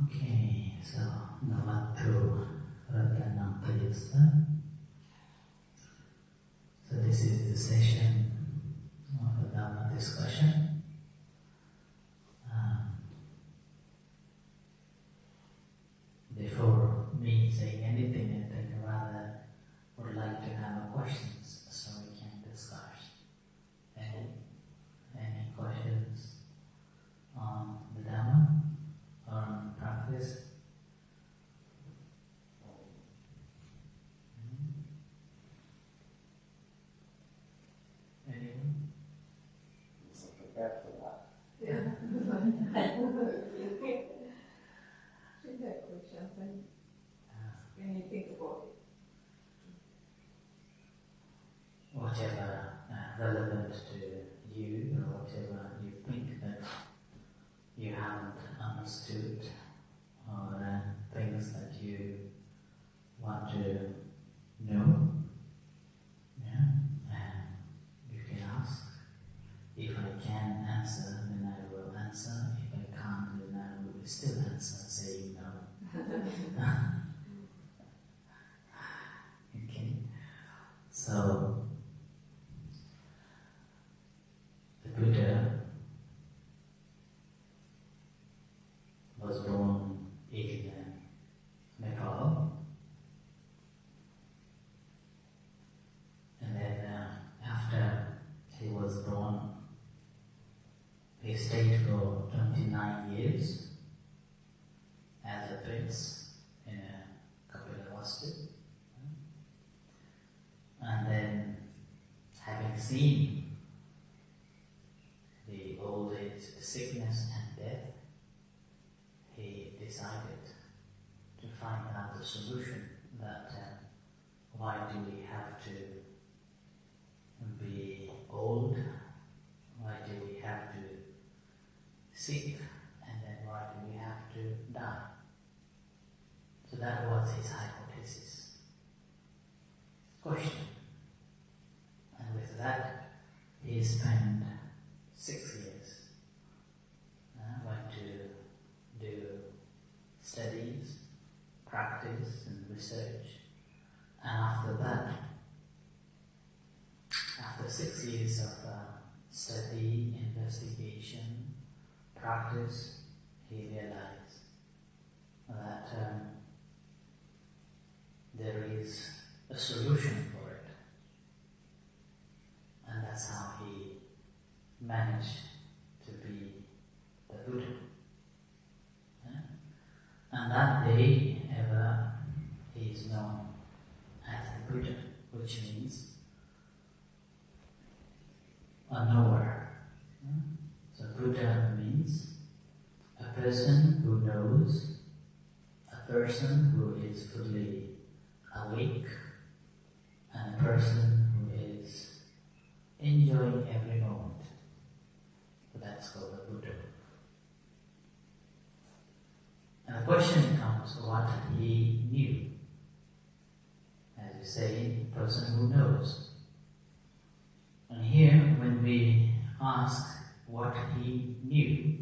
Okay, so Navattu Ratanam Prayusta. So this is the session of a Dhamma discussion. Before me saying anything, I think rather would like to have questions so we can discuss. Any questions on the Dhamma or on practice? Anyone? So prepared for that. Yeah. Should have questions and when you think about it. Whatever relevant to you or whatever you think that you haven't understood or things that you want to know, and you can ask. If I can answer, then I will answer. If I can't, then I will still answer, saying no. Okay, so the Buddha was born in Nepal, and then after he was born, he stayed for 29 years as a prince in Kapilavastu. And then, having seen the old age, sickness and death, he decided to find out the solution that why do we have to be old? Why do we have to sick? And then why do we have to die? So that was his hypothesis. Question. And with that, he spent 6 years. Went to do studies, practice and research. And after that, after 6 years of study, investigation, practice, he realized that there is a solution for it. And that's how he managed to be the Buddha. And that day ever he is known as the Buddha, which means a knower. So Buddha means a person who knows, a person who is fully awake, and a person who is enjoying every moment. So that's called the Buddha. And the question comes, what he knew. As you say, a person who knows. And here, when we ask what he knew,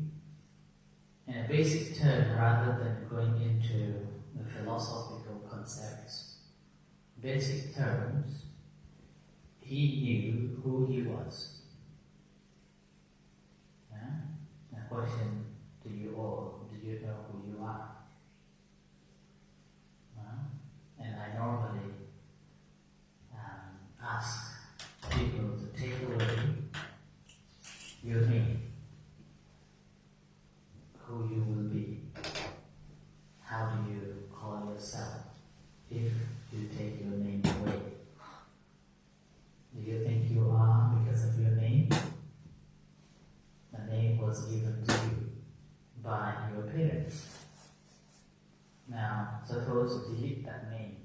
in a basic term, rather than going into the philosophical concepts, basic terms, he knew who he was. A question to you all, do you know who you are? And I normally ask people to take away your name, who you will be. How do you call yourself if you take your name away? Do you think you are because of your name? The name was given to you by your parents. Now, suppose you delete that name.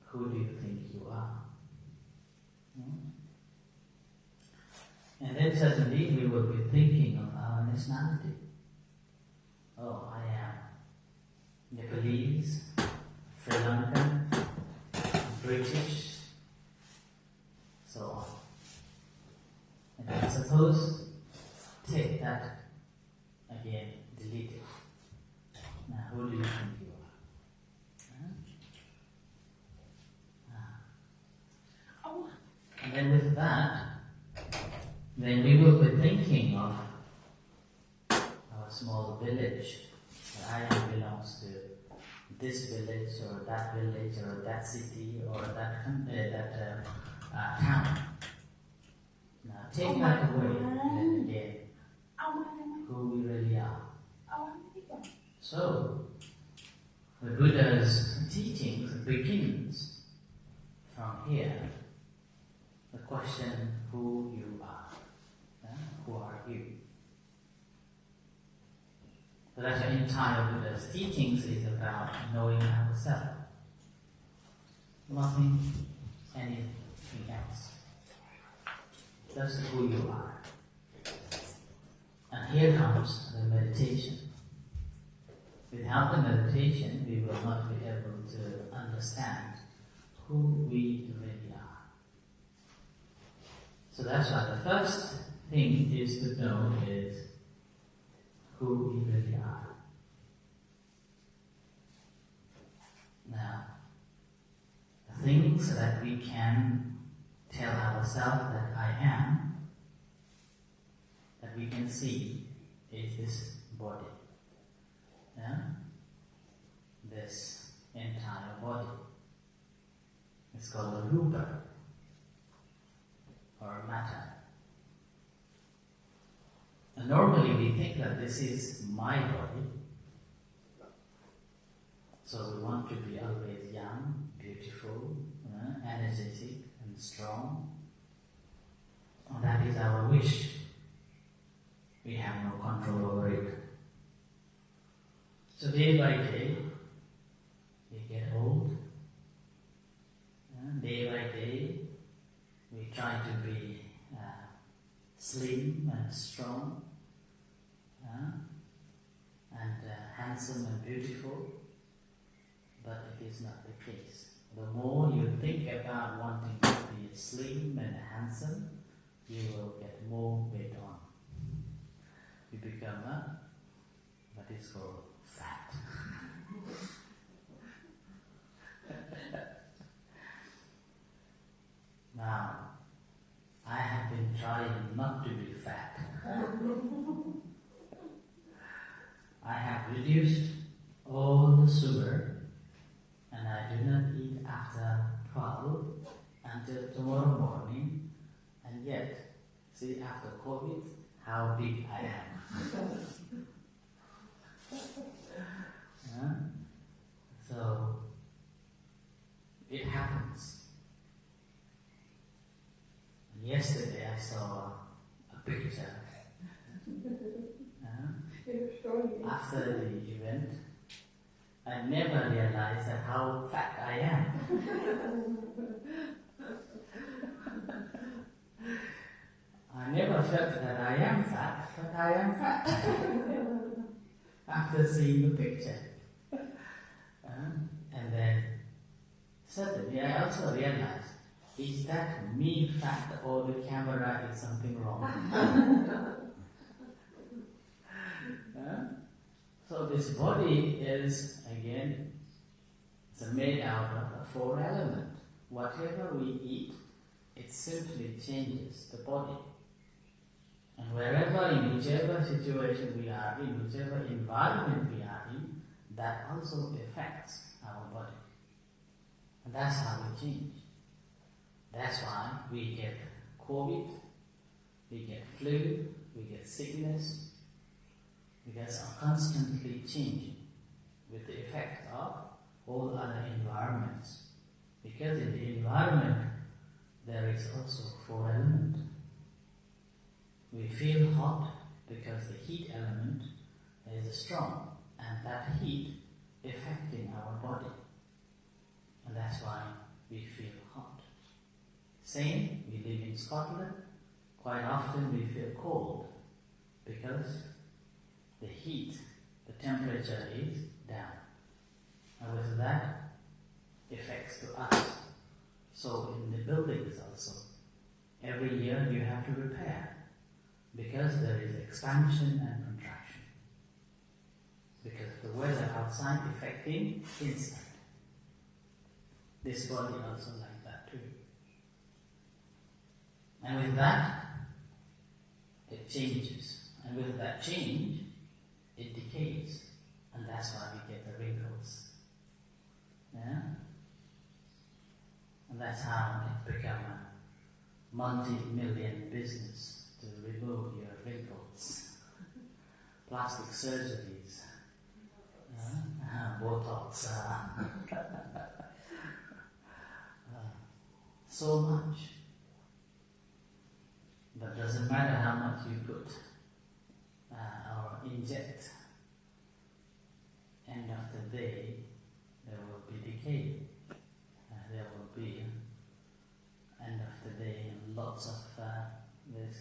Who do you think you are? And then suddenly we will be thinking of our nationality. Oh, I am Nepalese, Sri Lankan, British, so on. And then suppose take that again, delete it. then we will be thinking of our small village. That I am belongs to this village or that city or that town. Now take that away and again who we really are. So the Buddha's teachings begins from here. The question who you are. Who are you? So that's the entire Buddha's teachings is about knowing ourselves. Nothing, anything else. That's who you are. And here comes the meditation. Without the meditation, we will not be able to understand who we really are. So that's why the first thing is to know is who we really are. Now, the things that we can tell ourselves that I am, that we can see, is this body. Yeah? This entire body. It's called a rupa, or matter. And normally we think that this is my body. So we want to be always young, beautiful, energetic and strong. And that is our wish. We have no control over it. So day by day, we get old. Day by day, we try to be slim and strong, and handsome and beautiful, but it is not the case. The more you think about wanting to be slim and handsome, you will get more weight on. You become what is called fat. Now, I have been trying not to be fat. I have reduced all the sugar, and I do not eat after 12 until tomorrow morning, and yet, see, after COVID, how big I am. So, it happens. Yesterday I saw a picture after the event. I never realized that how fat I am. I never felt that I am fat, but I am fat after seeing the picture. And then suddenly I also realized, is that me fat or the camera is something wrong? So this body is, again, it's made out of 4 elements. Whatever we eat, it simply changes the body. And wherever, in whichever situation we are in, whichever environment we are in, that also affects our body. And that's how we change. That's why we get COVID, we get flu, we get sickness, because are constantly changing with the effect of all other environments. Because in the environment there is also 4 elements. We feel hot because the heat element is strong, and that heat affecting our body. And that's why we feel hot. Same, we live in Scotland, quite often we feel cold because the heat, the temperature is down. And with that, effects to us. So in the buildings also, every year you have to repair because there is expansion and contraction. Because the weather outside affecting inside. This body also like that too. And with that, changes. And with that change, it decays. And that's why we get the wrinkles. Yeah? And that's how it became a multi-million business to remove your wrinkles. Plastic surgeries, Botox, so much. But doesn't matter how much you put or inject, end of the day, there will be decay. There will be, end of the day, lots of this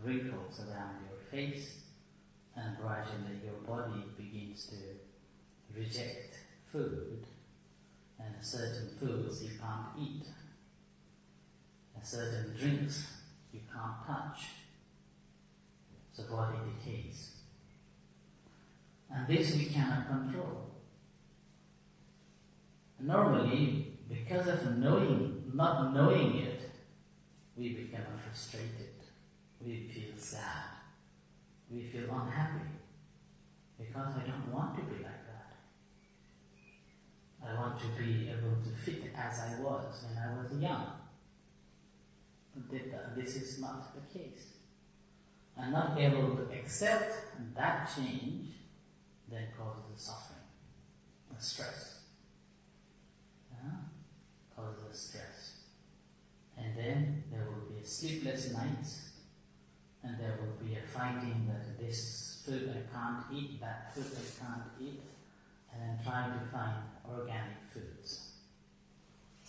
wrinkles around your face, and gradually your body begins to reject food, and certain foods you can't eat, and certain drinks you can't touch, so body decays. And this we cannot control. Normally, because of not knowing it, we become frustrated. We feel sad. We feel unhappy. Because I don't want to be like that. I want to be able to fit as I was when I was young. But this is not the case. I'm not able to accept that change, then causes the suffering, the stress. Causes stress. And then there will be sleepless nights, and there will be a fighting that this food I can't eat, that food I can't eat, and then trying to find organic foods.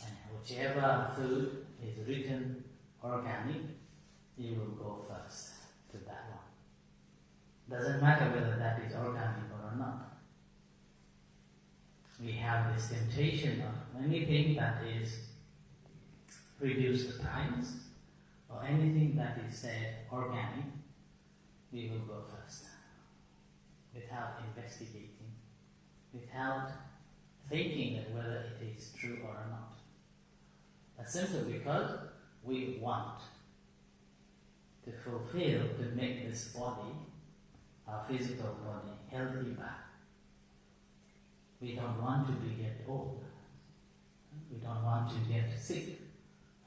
And whichever food is written organic, you will go first to that one. Doesn't matter whether that is organic or not. We have this temptation of anything that is reduced price or anything that is said organic, we will go first without investigating, without thinking that whether it is true or not. That's simply because we want to fulfill, to make this body, our physical body, healthy back. We don't want to get old. We don't want to get sick.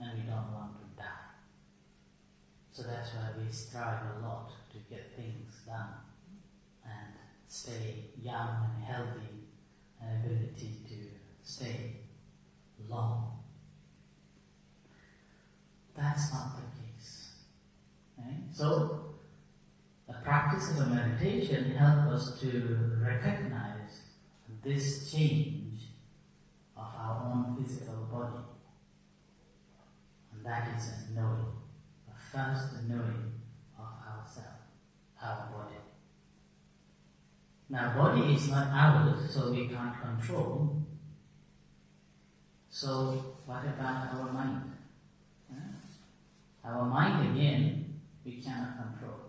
And we don't want to die. So that's why we strive a lot to get things done and stay young and healthy and ability to stay long. That's not the case. Right? So the practice of meditation helps us to recognize this change of our own physical body. And that is a knowing, a first knowing of ourselves, our body. Now, body is not ours, so we can't control. So, what about our mind? Our mind, again, we cannot control.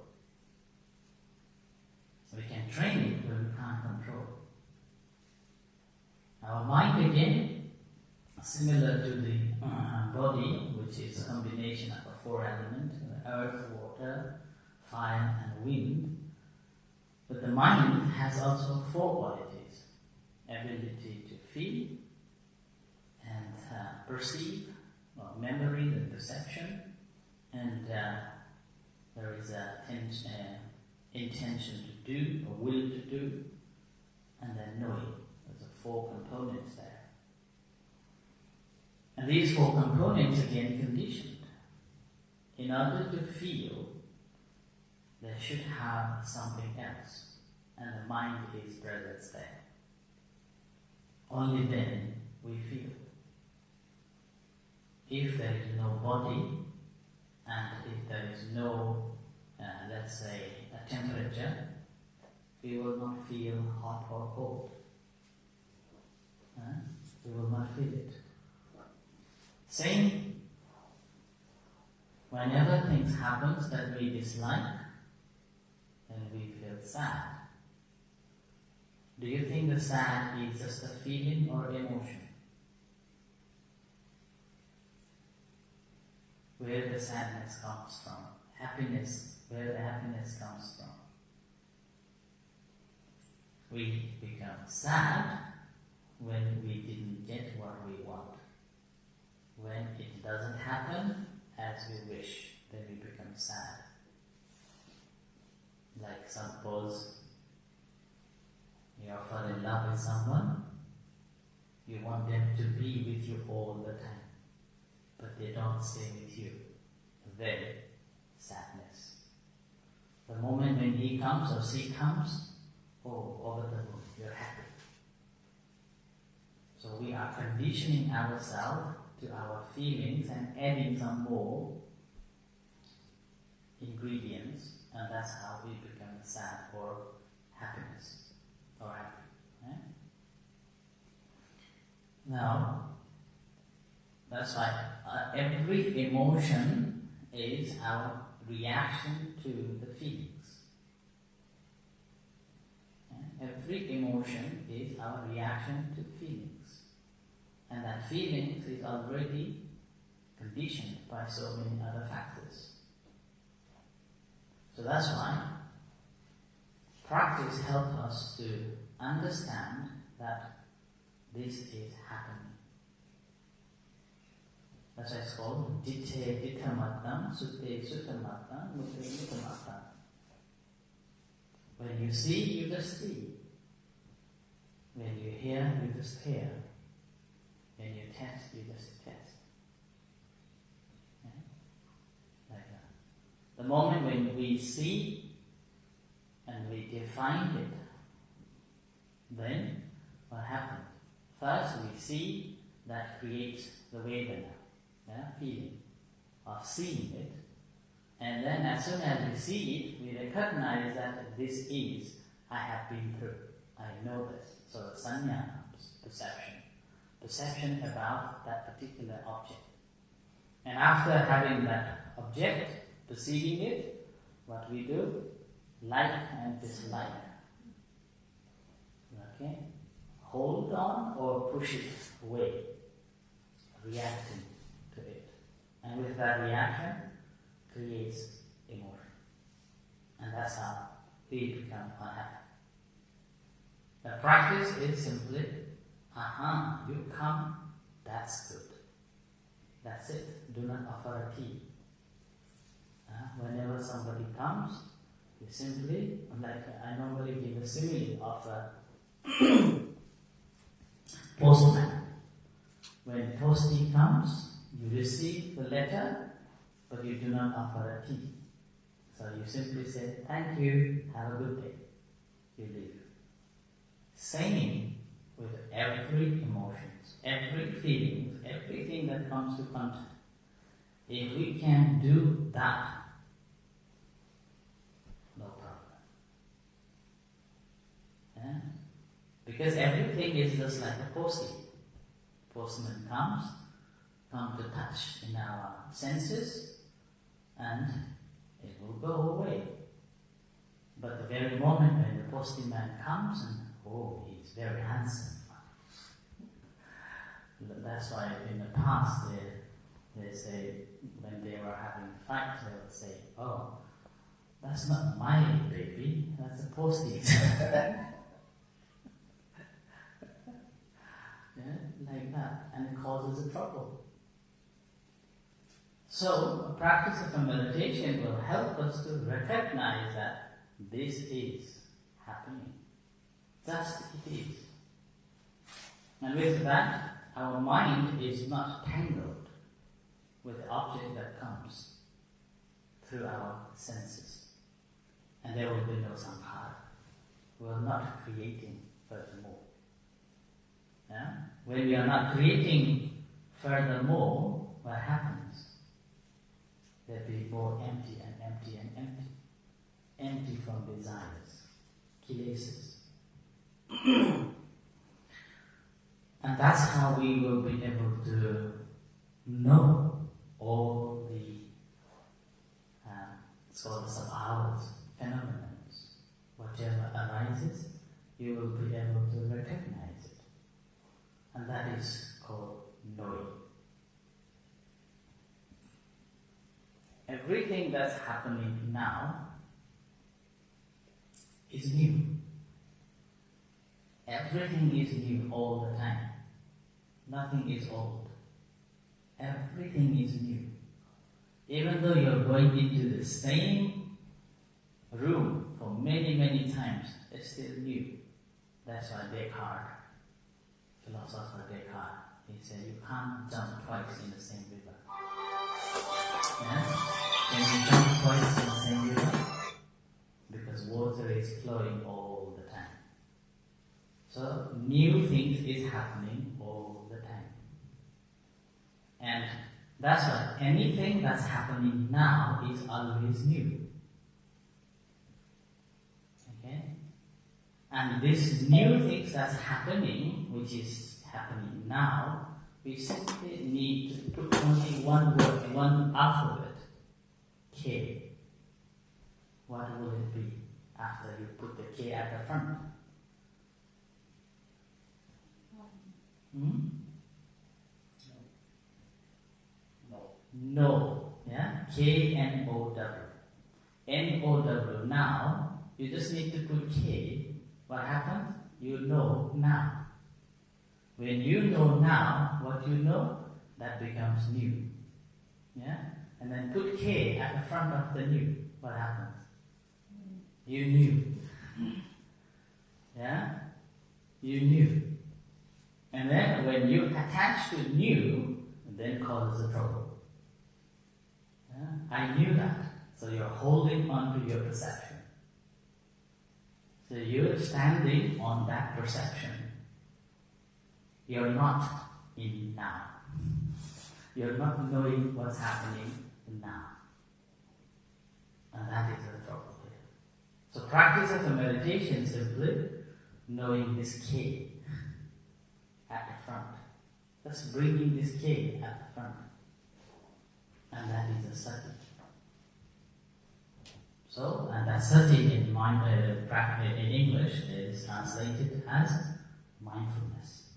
We can train it, but we can't control. Our mind, again, similar to the body, which is a combination of the four elements, earth, water, fire and wind. But the mind has also four qualities: ability to feel and perceive, or memory and perception, and there is a intention to do, or will to do, and then knowing. There's four components there. And these four components, again, conditioned. In order to feel, they should have something else, and the mind is present there. Only then we feel. If there is no body, and if there is no, let's say, a temperature, we will not feel hot or cold. We will not feel it. Same, whenever things happen that we dislike, then we feel sad. Do you think the sad is just a feeling or emotion? where the sadness comes from. Happiness, where the happiness comes from. We become sad when we didn't get what we want. When it doesn't happen as we wish, then we become sad. Like suppose you fall in love with someone, you want them to be with you all the time, but they don't stay with you. Then, sadness. The moment when he comes or she comes, oh, over the moon, you're happy. So we are conditioning ourselves to our feelings and adding some more ingredients, and that's how we become sad or happiness or happy. Right? Now, that's why every emotion is our reaction to the feelings. Every emotion is our reaction to feelings. And that feelings is already conditioned by so many other factors. So that's why practice helps us to understand that this is happening. That's why it's called Ditte Dittamatam, Sutte Suttamatam, Mutte Muttamatam. When you see, you just see. When you hear, you just hear. When you test, you just test. Okay? Like that. The moment when we see and we define it, then what happens? First we see, that creates the Vedana, feeling of seeing it. And then as soon as we see it, we recognize that this is, I have been through, I know this. So sanya comes, perception. Perception about that particular object. And after having that object, perceiving it, what we do? Like and dislike. Okay? Hold on or push it away. Reacting to it. And with that reaction, creates emotion. And that's how we become unhappy. The practice is simply, you come, that's good. That's it. Do not offer a tea. Whenever somebody comes, you simply, like I normally give a simile of a postman. When postie comes, you receive the letter, but you do not offer a tea. So you simply say, thank you, have a good day. You leave. Same with every emotions, every feelings, everything that comes to contact. If we can do that, no problem. Because everything is just like a postie. Postman comes to touch in our senses, and it will go away. But the very moment when the postman comes, and he's very handsome. That's why in the past they say, when they were having a fight, they would say, that's not my baby, that's a postie's. Like that, and it causes a trouble. So, a practice of a meditation will help us to recognize that this is happening. Just it is. And with that, our mind is not tangled with the object that comes through our senses. And there will be no sankhara. We are not creating furthermore. When we are not creating furthermore, what happens? There'll be more empty and empty and empty. Empty from desires, kilesas. And that's how we will be able to know all the sources of ours, phenomena. Whatever arises, you will be able to recognize it. And that is called knowing. everything that's happening now is new. Everything is new all the time. Nothing is old. Everything is new. Even though you're going into the same room for many, many times, it's still new. That's why Descartes, philosopher Descartes, he said you can't jump twice in the same river. Yeah? Can you jump twice in the same river? Because water is flowing all the time. So new things is happening all the time. And that's why anything that's happening now is always new. Okay? And this new things that's happening, which is happening now, we simply need to put only one word, one alphabet, K. What will it be after you put the K at the front? Hmm? No. Yeah? K-N-O-W. N-O-W. Now, you just need to put K. What happens? You know now. When you know now, what you know, that becomes new. Yeah? And then put K at the front of the new. What happens? You knew. Yeah? You knew. And then when you attach to new, then causes a trouble. Yeah? I knew that. So you're holding on to your perception. So you're standing on that perception. You're not in now. You're not knowing what's happening now. And that is the trouble here. So practice of the meditation simply knowing this K at the front. Just bringing this K at the front. And that is a sati. So, and that sati in English is translated as mindfulness.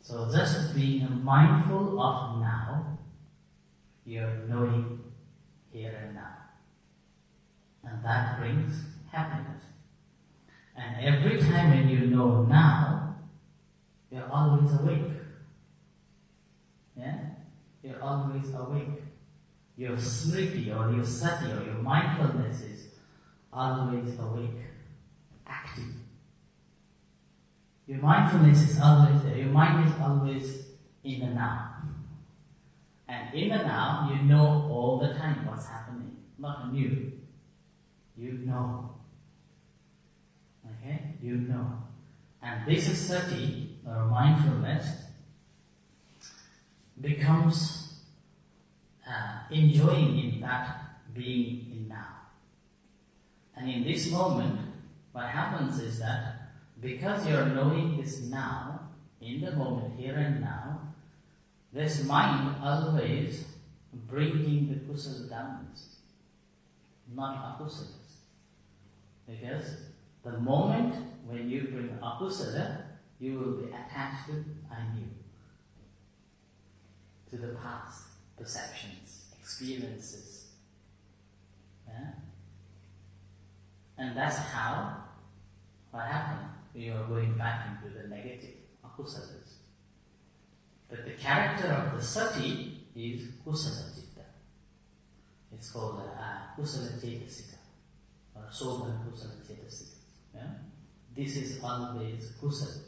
So just being mindful of now, you're knowing here and now. And that brings happiness. And every time when you know now, you're always awake. Yeah? You're always awake. Your smriti or your sati or your mindfulness is always awake, active. Your mindfulness is always there. Your mind is always in the now. And in the now, you know all the time what's happening. Not new. You know. Okay? You know. And this is sati, or mindfulness, becomes enjoying in that being in now. And in this moment, what happens is that because you're knowing this now, in the moment, here and now, this mind always bringing the kusala downwards, not akusala. Because the moment when you bring akusala, you will be attached to I knew, to the past, perceptions, experiences. Yeah? And that's how, what happened? We are going back into the negative, akusalas. But the character of the sati is kusala citta. It's called kusala cetasika, or sobha kusala cetasika. Yeah? This is always kusala.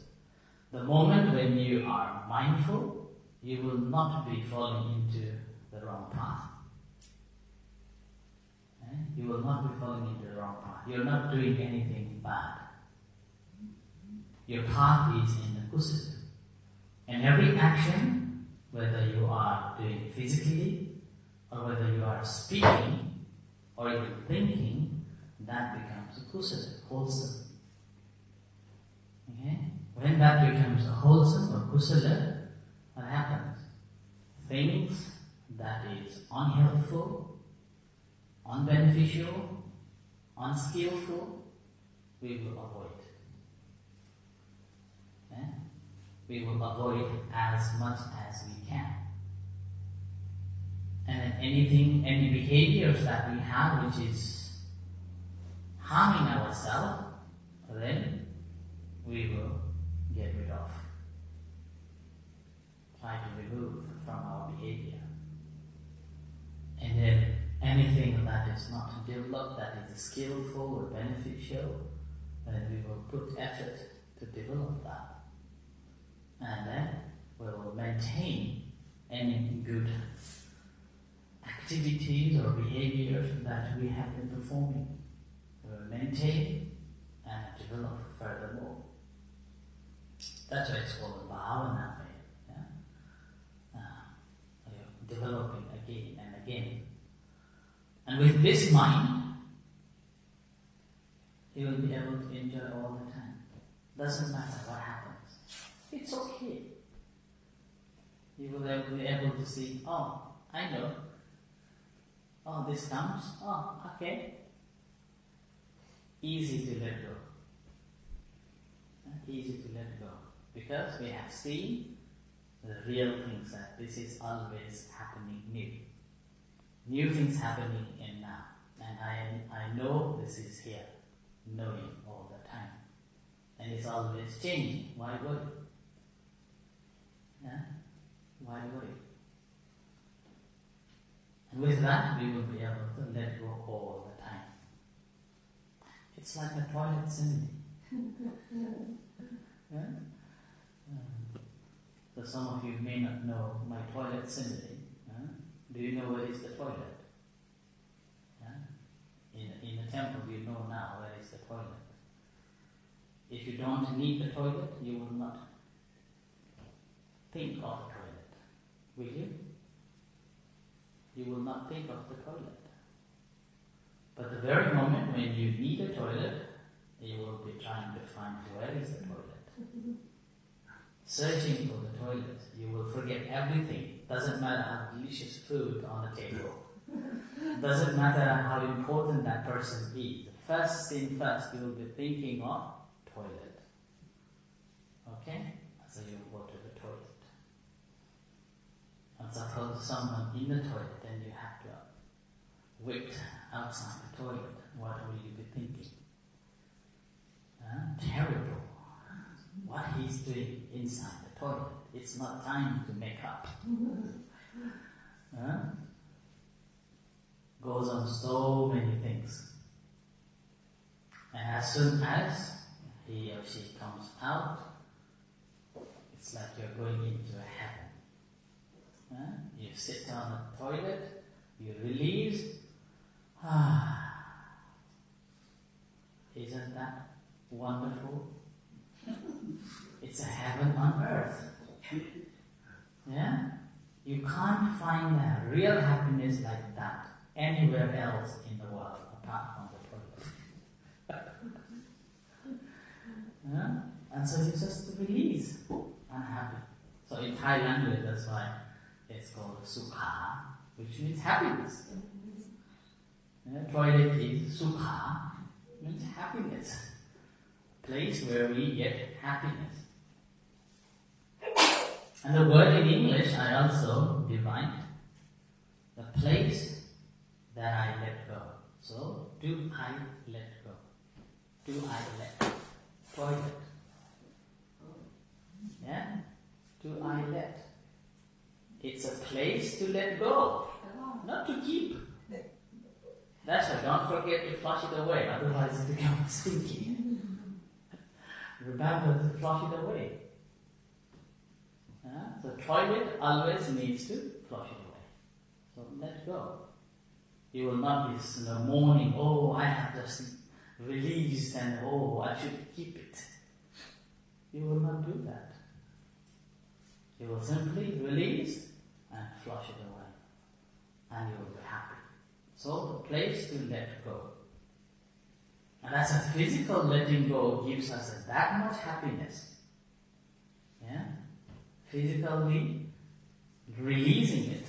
The moment when you are mindful, you will not be falling into the wrong path. You will not be falling into the wrong path. You're not doing anything bad. Your path is in the kusala. And every action, whether you are doing physically, or whether you are speaking, or even thinking, that becomes a kusala, wholesome. Okay? When that becomes a wholesome or kusala, what happens? Things that is unhelpful, unbeneficial, unskillful, we will avoid. We will avoid as much as we can. And any behaviors that we have which is harming ourselves, then we will get rid of. Try to remove from our behavior. And then anything that is not developed, that is skillful or beneficial, then we will put effort to develop that. And then we will maintain any good activities or behaviors that we have been performing. We will maintain and develop furthermore. That's why it's called bhavana. Developing again and again. And with this mind, you will be able to enjoy all the time. Doesn't matter what happens. It's okay. You will be able to see, oh, I know. Oh, this comes. Oh, okay. Easy to let go. Easy to let go. Because we have seen the real things that this is always happening new. New things happening in now. And I know this is here, knowing all the time. And it's always changing. Why worry? Yeah? Why worry? And with that, we will be able to let go all the time. It's like a toilet simile. Yeah? So some of you may not know my toilet simile. Do you know where is the toilet? In the temple, you know now where is the toilet. If you don't need the toilet, you will not think of the toilet. Will you? You will not think of the toilet. But the very moment when you need a toilet, you will be trying to find where is the toilet. Searching for the toilet, you will forget everything. Doesn't matter how delicious food on the table. Doesn't matter how important that person is. First thing first, you will be thinking of toilet. Okay? So you will go to the toilet. And suppose someone in the toilet, then you have to wait outside the toilet. What will you be thinking? Terrible. What he's doing inside the toilet. It's not time to make up. Goes on so many things. And as soon as he or she comes out, it's like you're going into a heaven. You sit on the toilet, you release. Isn't that wonderful? It's a heaven on earth. Yeah? You can't find a real happiness like that anywhere else in the world apart from the toilet. Yeah? And so you just release unhappy. So in Thai language, that's why it's called sukha, which means happiness. Yeah? Toilet is sukha, means happiness. Place where we get happiness. And the word in English I also divide. The place that I let go. So, do I let go? Do I let? Toilet. Yeah? Do I let? It's a place to let go, not to keep. That's why don't forget to flush it away, otherwise it becomes stinky. Remember to flush it away. So toilet always needs to flush it away. So let go. You will not be mourning, oh, I have just released and oh, I should keep it. You will not do that. You will simply release and flush it away. And you will be happy. So the place to let go. And as a physical letting go gives us that much happiness. Yeah? Physically releasing it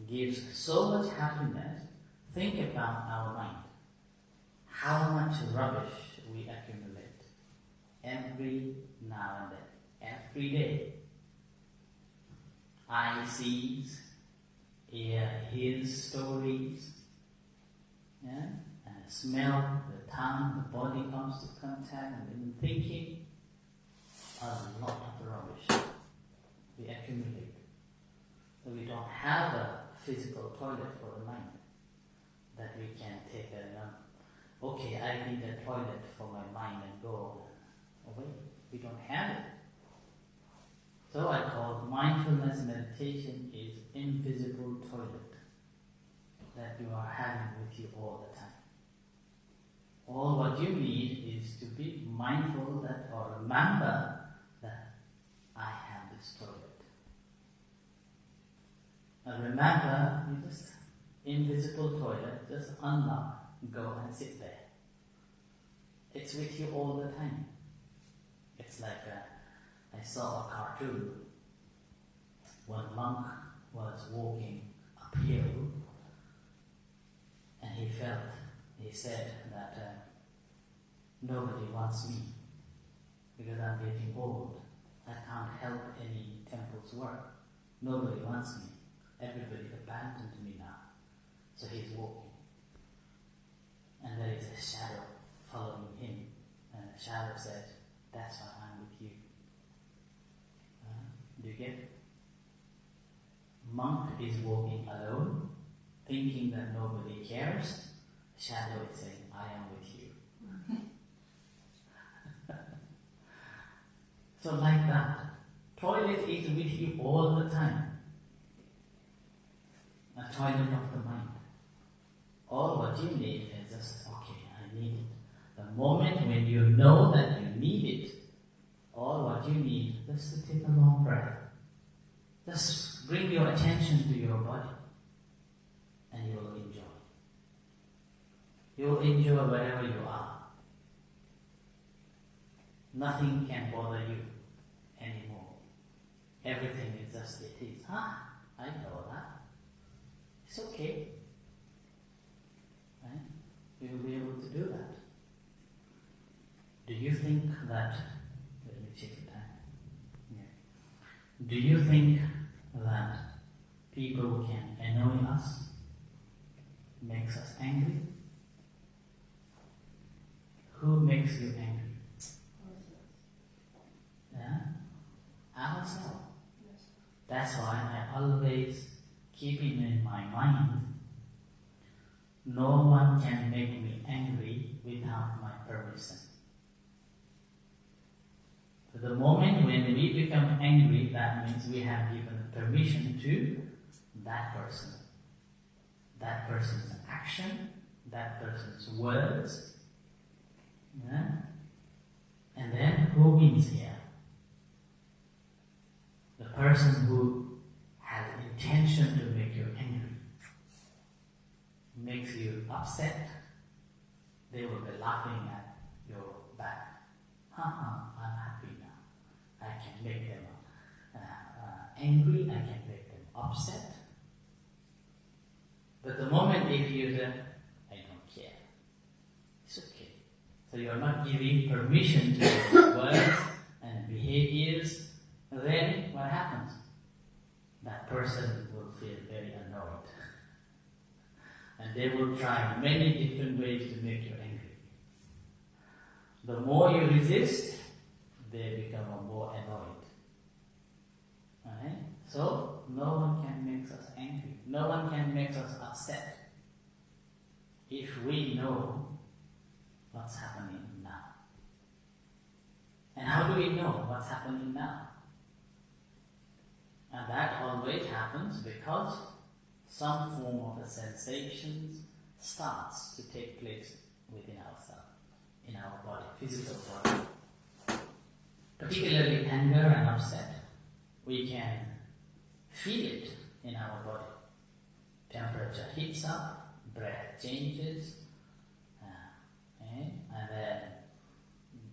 gives so much happiness. Think about our mind. How much rubbish we accumulate every now and then, every day. I sees, ear hears stories, yeah? And the smell, the tongue, the body comes to contact, and then thinking, a lot of rubbish we accumulate. So we don't have a physical toilet for the mind that we can take okay, I need a toilet for my mind and go away. We don't have it. So I call mindfulness meditation is invisible toilet that you are having with you all the time. All what you need is to be mindful that, or remember that I have this toilet. And remember, you just invisible toilet, just unlock, go and sit there. It's with you all the time. It's like I saw a cartoon. One monk was walking uphill and he said that nobody wants me because I'm getting old. I can't help any temple's work. Nobody wants me. Everybody abandoned me now. So he's walking. And there is a shadow following him. And the shadow says, that's why I'm with you. Do you get it? Monk is walking alone, thinking that nobody cares. Shadow is saying, I am with you. So like that, toilet is with you all the time. A toilet of the mind. All what you need is just, okay, I need it. The moment when you know that you need it, all what you need is to take a long breath. Just bring your attention to your body and you will enjoy. You will enjoy wherever you are. Nothing can bother you anymore. Everything is just it is. I know that. It's okay. Right? You will be able to do that. Do you think that, let me check the time. Yeah. Do you think that people can annoy us, makes us angry? Who makes you angry? Yeah? Ourselves. That's why I always keep it in my mind, no one can make me angry without my permission. So the moment when we become angry, that means we have given permission to that person. That person's action, that person's words. Yeah? And then who wins here? The person who has intention to make you angry, makes you upset, they will be laughing at your back. I'm happy now. I can make them angry, I can make them upset. But the moment if you say, I don't care, it's okay. So you are not giving permission to your words and behaviors, then what happens? That person will feel very annoyed. And they will try many different ways to make you angry. The more you resist, they become more annoyed. Alright? So, no one can make us angry. No one can make us upset if we know what's happening now. And how do we know what's happening now? And that always happens because some form of a sensation starts to take place within ourselves, in our body, physical body. Particularly anger and upset, we can feel it in our body. Temperature heats up, breath changes, and then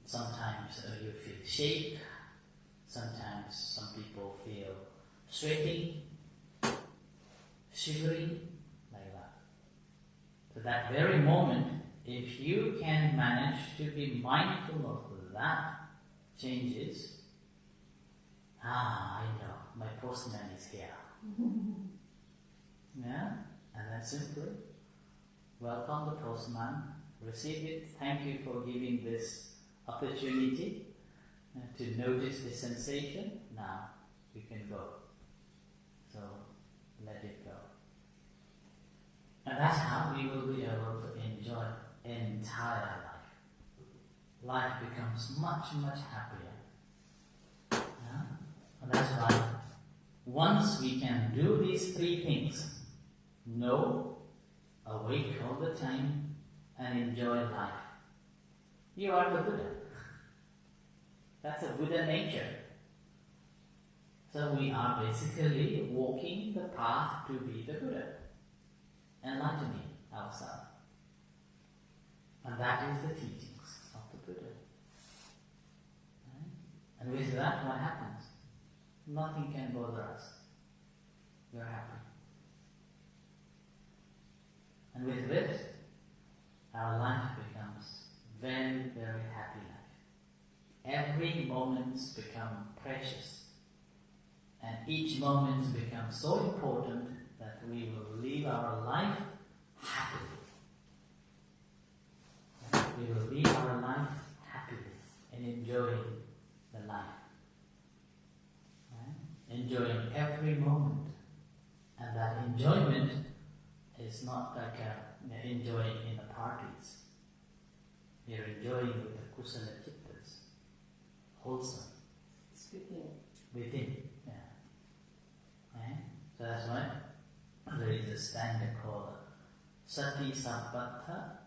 sometimes you feel shake, sometimes some people feel sweating, shivering, like that. So that very moment, if you can manage to be mindful of that changes, I know, my postman is here. Yeah? And then simply welcome the postman, receive it, thank you for giving this opportunity to notice the sensation. Now you can go. So let it go. And that's how we will be able to enjoy entire life. Life becomes much, much happier. Yeah? And that's why once we can do these three things, know, awake all the time, and enjoy life, you are the Buddha. That's a Buddha nature. So we are basically walking the path to be the Buddha, enlightening ourselves. And that is the teachings of the Buddha. Right? And with that, what happens? Nothing can bother us. We are happy. And with this, our life becomes very, very happy life. Every moment becomes precious. And each moment becomes so important that we will live our life happily. We will live our life happily and enjoying the life. Right? Enjoying every moment. And that enjoyment is not like enjoying in the parties. We are enjoying with the kusala chittas, wholesome. Speaking. Within, yeah. Right? So that's why there is a standard called Sati Sampatha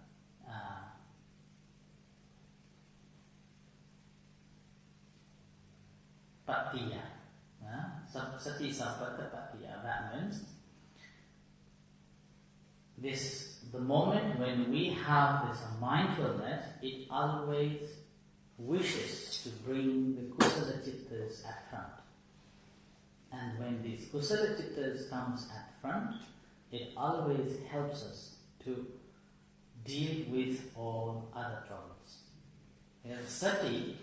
Patiya. Sati Sampatha Patiya. That means the moment when we have this mindfulness, it always wishes to bring the kusala chittas at front. And when these kusala chittas comes at front, it always helps us to deal with all other troubles. Here, sati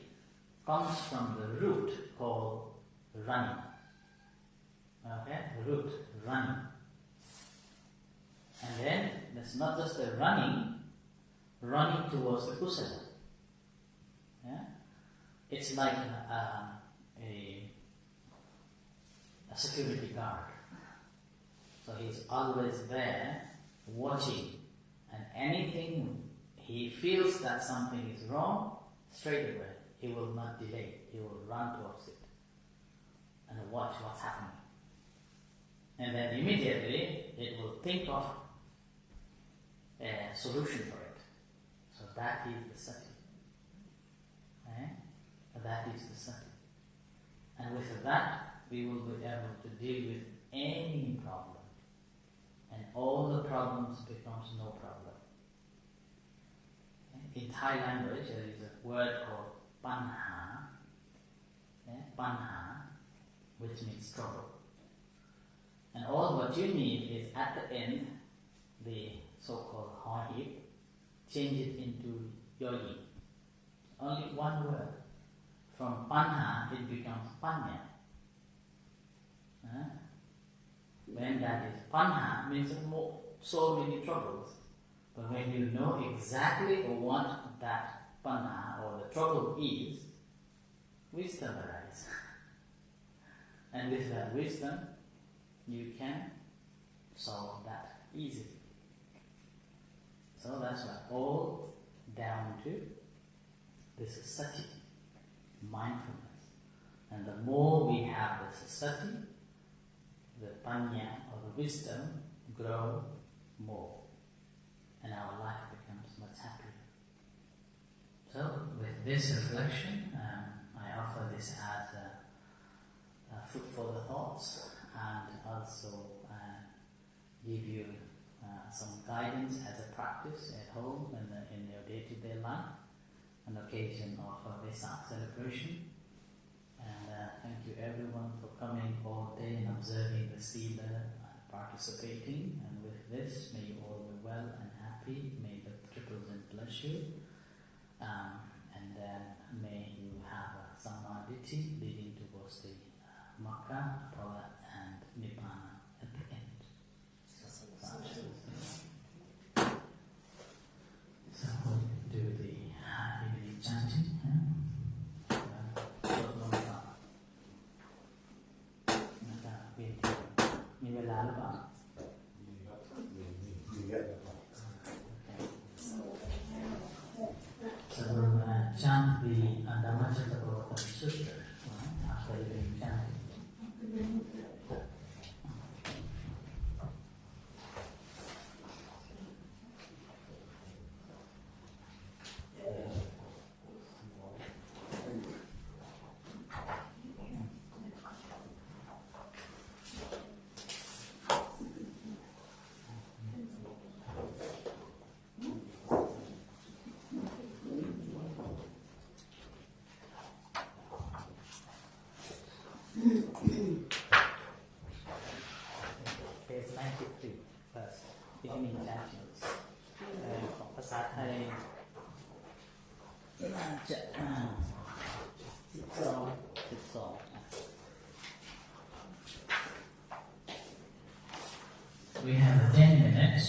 comes from the root called running. Okay, root, running. And then, it's not just the running towards the kusala. Yeah? It's like a security guard. So he's always there, watching. And anything he feels that something is wrong, straight away, he will not delay. He will run towards it and watch what's happening. And then immediately, it will think of a solution for it. So that is the sati. That is the sati. And with that, we will be able to deal with any problem. And all the problems becomes no problem. In Thai language, there is a word called panha. Panha, which means trouble. And all what you need is at the end, the so-called hoi, change it into yogi. Only one word. From panha, it becomes panya. When that is panha, means so many troubles. But when you know exactly what that panha or the trouble is, wisdom arises. And with that wisdom, you can solve that easily. So that's why all down to this is sati, mindfulness. And the more we have this sati, the panya or the wisdom grow more. And our life becomes much happier. So with this reflection, I offer this as a food for the thoughts and also give you some guidance as a practice at home and in your day-to-day life, an occasion of Vesak celebration. And thank you everyone for coming all day and observing the Sila and participating. And with this, may you all be well and happy. May the triples bless you. And then may you have samadhi leading towards the Mokkha, Phala and Nibbana at the end. So าหรือเปล่า มีเยอะนะครับ So chant the Dhammachakravartin Sutta after doing chanting. Page 93 first, beginning chantings. ของภาษาไทยน่าจะ12 We have 10 minutes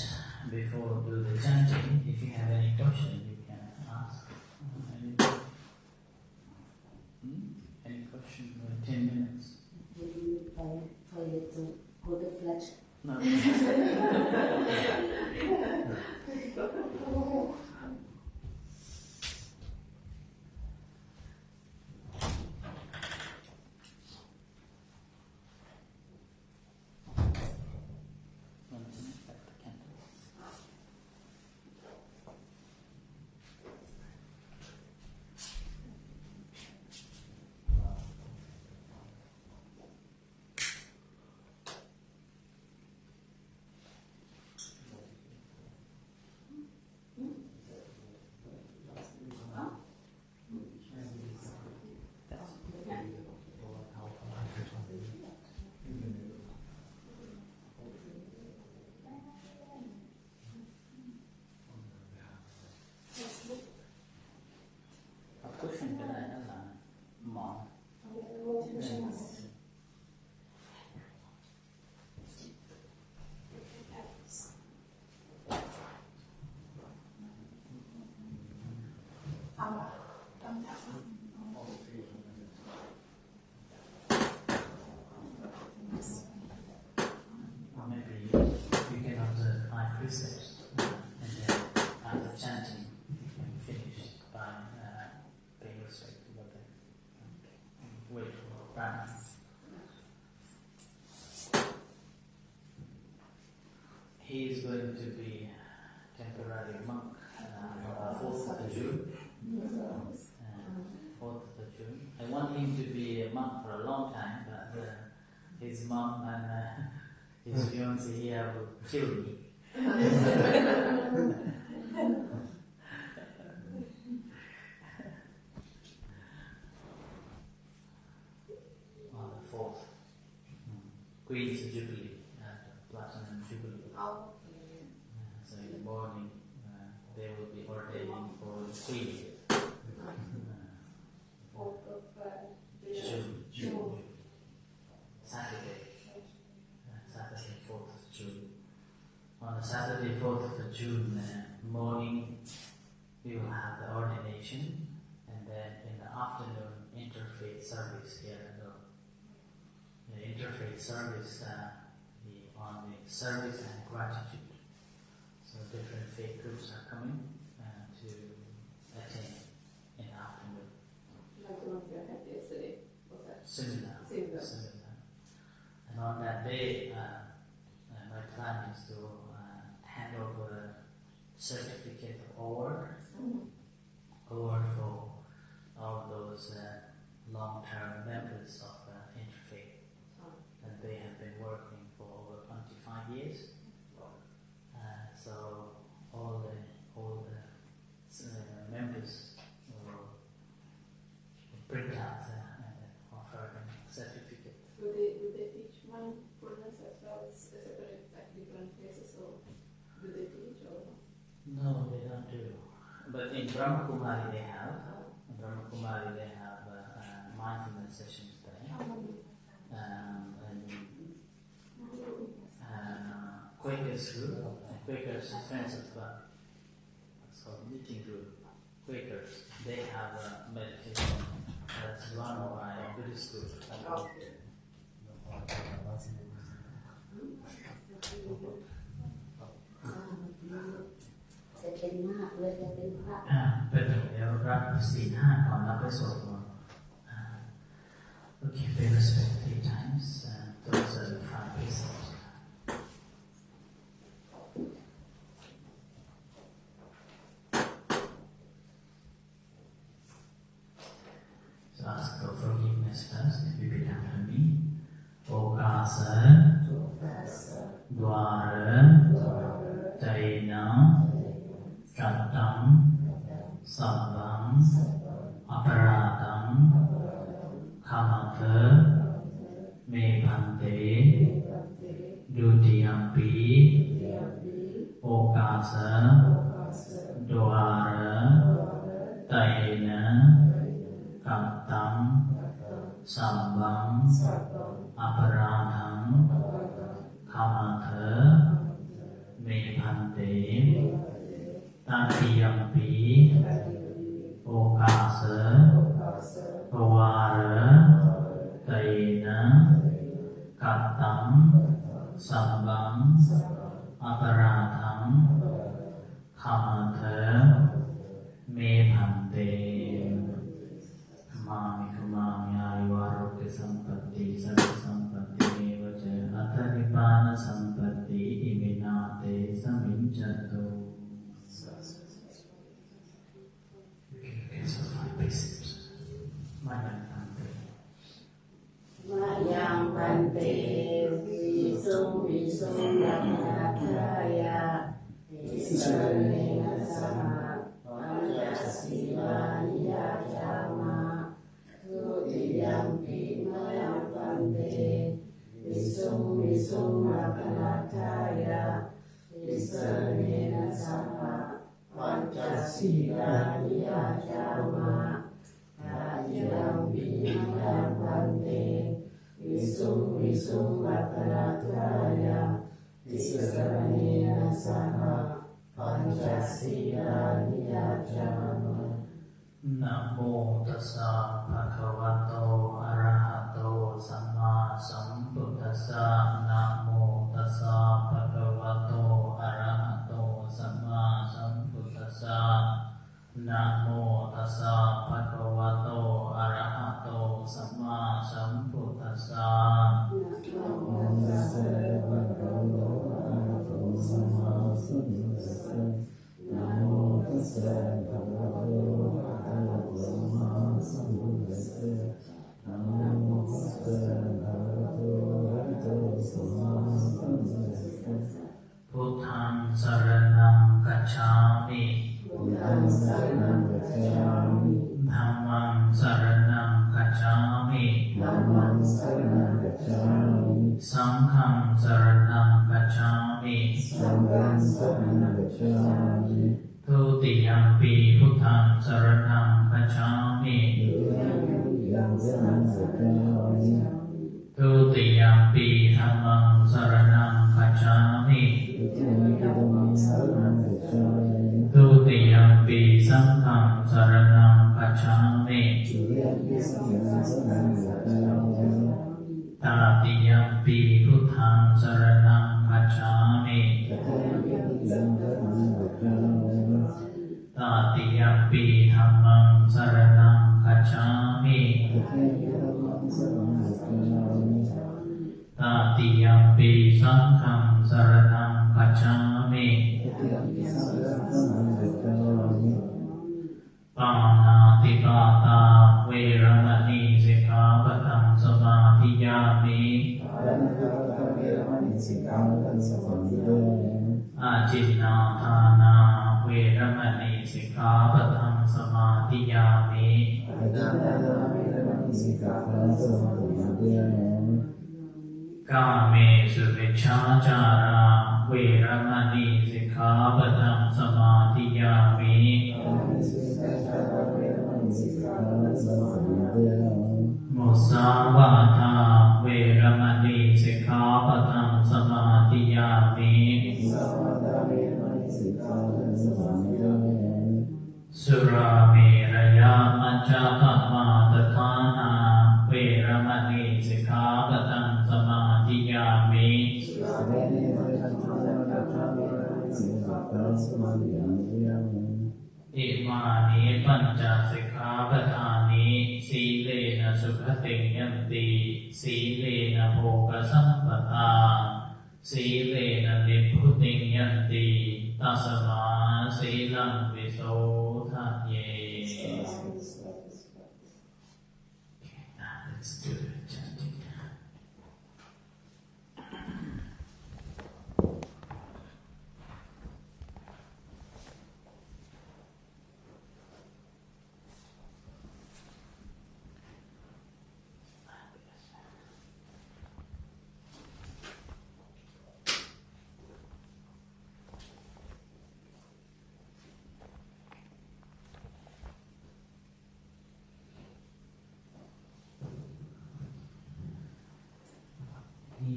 before we do the chanting. If you have any question, you can ask. Any question? 10 minutes. Maybe by toilet to go to flush. No. Cushion ก็ได้นั่นแหละหมอน Maybe you can observe 5 precepts and then after chanting you can finish by paying respect to what they wait for prana. He is going to be temporary monk on 4th of June. 4th of June. I want him to be a monk for a long time, but his mom and his fiancé here will kill me. On the 4th, Queen's Jubilee, Platinum Jubilee. So in the morning, they will be ordaining for the Queen. June. Saturday, 4th of June. On the Saturday, 4th of June morning, we will have the ordination, and then in the afternoon, interfaith service here. The interfaith service on the service and gratitude. So different faith groups are coming to attend in the afternoon. Like the one we had yesterday, was that? Similar. Similar. And on that day, my plan is to hand over a certificate of award for all those long-term members of Interfaith. And they have been working for over 25 years. So all the members will print out and offer them a certificate. Would they teach mindfulness as well as separate like different places, or do they teach or not? No, they don't do. But in Brahma Kumari they have. In Brahma Kumari they have mindfulness sessions there. And Quakers group, Quakers is friends of God. It's called meeting group. Quakers, they have a meditation that's run by a Buddhist group. จะเป็นมากเลยจะเป็นพระ เป็นเดี๋ยวรับศีล5ก่อนแล้วไปสวดมนต์ Okay, pay respect 3 times. Those are the 5 precepts. So ask for forgiveness first. If you repeat after me. Okasa Dwara Daina Kattam Sabbam Aparadam Kamata Me Bhante Dutiyampi Okasa Dwara Daina Kattam Sabbam Aparadam Kamata Me Bhante Tatiyampi Okasa Dwara Daina Kattam Sabbam Aparadam Kamata Me Bhante Kamami Ayuvarogya Sampatti Sarva Sampatti Mevaca Atha Nibbana Sampatti Iminate Saminchato. Okay, so 5 precepts. Mayang Bhante. Mayang Bhante Visum Ratnataya Visarvena Sama Panchasila Niyajama Tutiyampi Mayang Bhante Visum Ratnataya Visarvena Sama Panchasila Niyajama Tutiyampi Mayang Bhante Visum Ratnataya Visarvena Sama Panchasila Niyajama. Namo tassa bhagavato arahato samma sambuddhassa. Namo tassa bhagavato arahato samma sambuddhassa. Namo tassa bhagavato arahato samma sambuddhassa. Namo tassa bhagavato arahato samma sambuddhassa. Namo tassa bhagavato arahato samma sambuddhassa. Namo tassa bhagavato arahato samma sambuddhassa. Buddhaṃ saranam gacchāmi. Buddhaṃ saranam gacchāmi. Dhammam saranam gacchāmi. Dhammam saranam gacchāmi. Sangham saranam gacchāmi. Sangham saranam gacchāmi. Tutiyampi Buddhaṃ saranam gacchāmi. Tutiyam saranam gacchāmi. Tutiyampi Dhammam saranam gacchāmi. Tutiyam saranam gacchāmi. Tutiyampi Sangham saranam gacchāmi. Tutiyam saranam gacchāmi. Tatiyampi Buddhaṃ saranam gacchāmi. Tatiyampi Dhammam saranam gacchāmi. Tatiyampi Sangham saranam gacchāmi. Pāṇātiپātā Veramani Sikkhapatam Samādhiyāmi. Ajinnathānā Veramani Sikkhapatam Samādhiyāmi. Kāmesu Vichācārā Veramani Sikkhapatam Samādhiyāmi. Musāvātā Veramani Sikkhapatam Samādhiyāmi. Surāmeraya Maccapamādhānā Veramani Sikkhapatam Samādhiyāmi. อิมานิปัญจสิกขาปทานิสีเลนะสุขติยันติสีเลนะโภคสัมปทาสีเลนะนิพพุติยันติตัสมาสีลังวิโสทะเย Let's do it, chanting.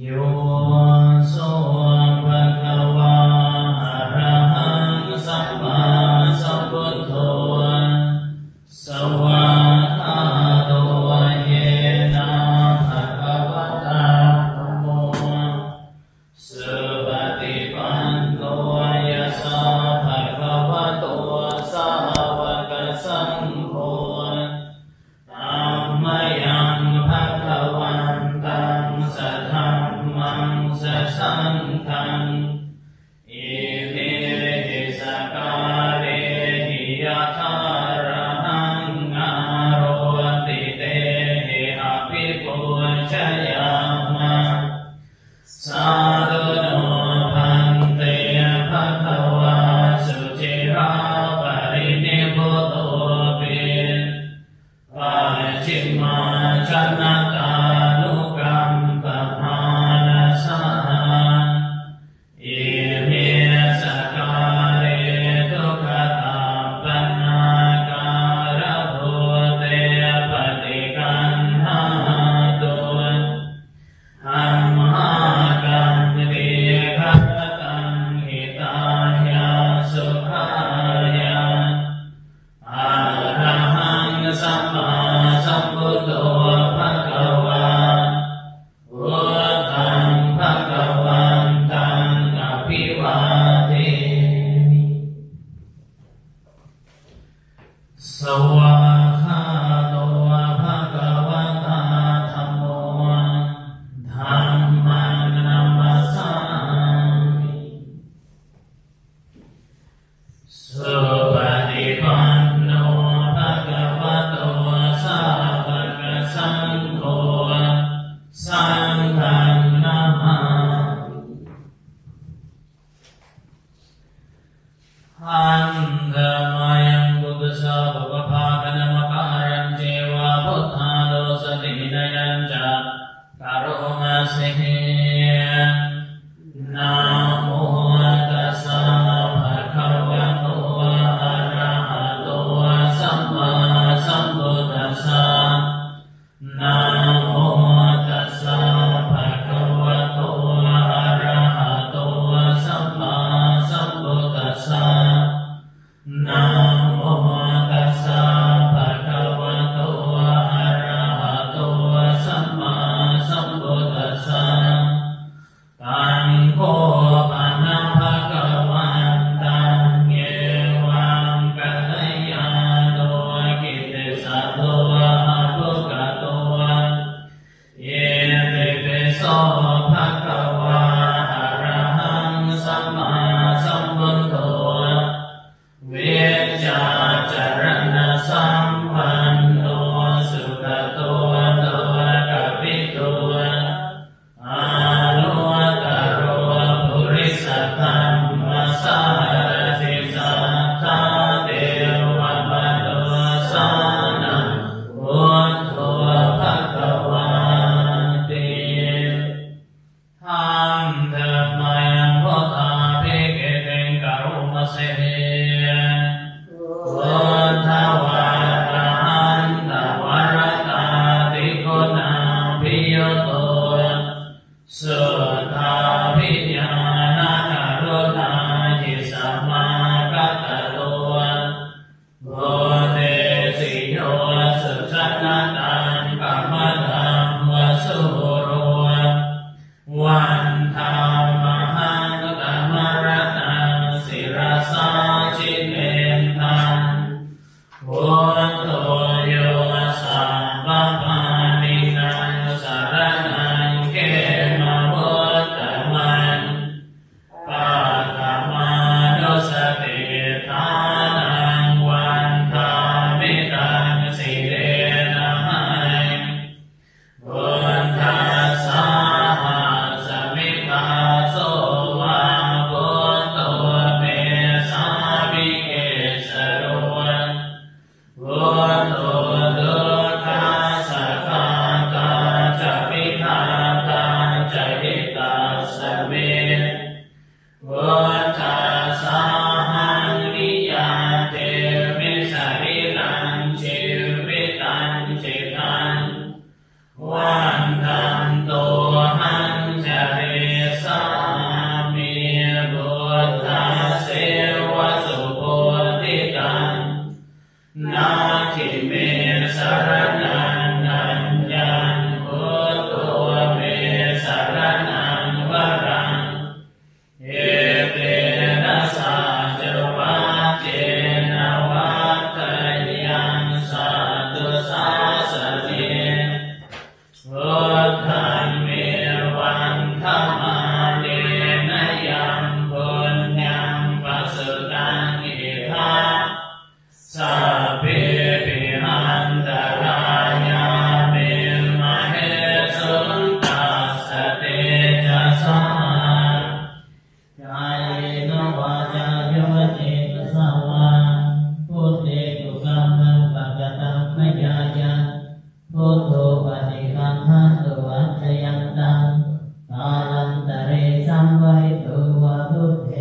โยโสภะคะวะอะระหังสัมมาสัมพุทโธสวากขาโตเยนะภะคะวะตาธัมโมสุปฏิปันโนยะสาภะคะวะโตสาวกสังโฆธัมมังยังภะคะวันตังสัทธัมมังสัสสังฆังอิมิหิสการะหิยะถารหังอาโรติเตหิอภิปุชยามะสาธุโนภันเตภะคะวาสุจิราปรินิพพุโตปิปัจฉิมาชนะตานุกัมปภานาสาอิมิสการะทุกขตาปัญญาการะโภเตปฏิกันหาตุธัมมากัมปิขัตตังหิตายาสุขายาอะระหังสัมมาสัมพุทโธภะคะวาพุทธังภะคะวันตังอภิวาเทมิสวากขาโตภะคะวะตาธัมโมธัมมังนัมมัสสามิสุปฏิปันโนภะคะวะโตสาวกสังโฆสังฆังนะมามิหันธมายังบุตสาวกภาคณมการังเจวะพุทธาโลสตินยัญจกโรมาสินะโมตัสสะภะคะวะโตอะระหะโตสัมมาสัมพุทธัสสะนะโมตัสสะภะคะวะโตอะระหะโตสัมมาสัมพุทธัสสะนะโมตัสสะภะคะวะโตอะระหะโตสัมมาสัมพุทธัสสะธั นาทิเมสรณังนัญญังพุทโธเมสรณังวรังเอเตนะสัจวัจเจนะวัฏฏยังสัตตุสาสเนพุทธังเมวันธัมมาเนนะยังปุญญังปัสสุตังอิทัสสัพเพปิหันตรายาเมมเหสุนตัสสะเตจัสสะกายโนวาจาโยเจตสาวาพุทเตตุกัมมังปัจจตังมยายาพุทโธปฏิคันหันตุวัจยันตังกาลันตเรสัมวริตุวะพุทเท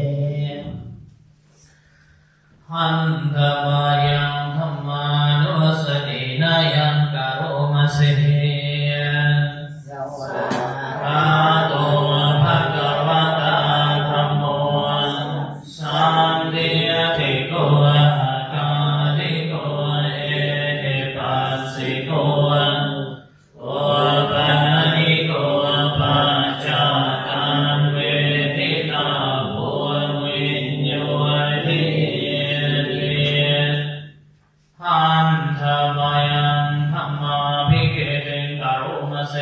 หันธมายังธัมมานุสตินายังกโรมะเสสวา อาโตภะคะวะตาธัมโมสันติติโกอะกาลิโกเอหิปัสสิโกโอปะนิโกปัจจตังเวทิตาโพวิญโยติหันธมายังธัมมาภิกเขเตกโรมะเส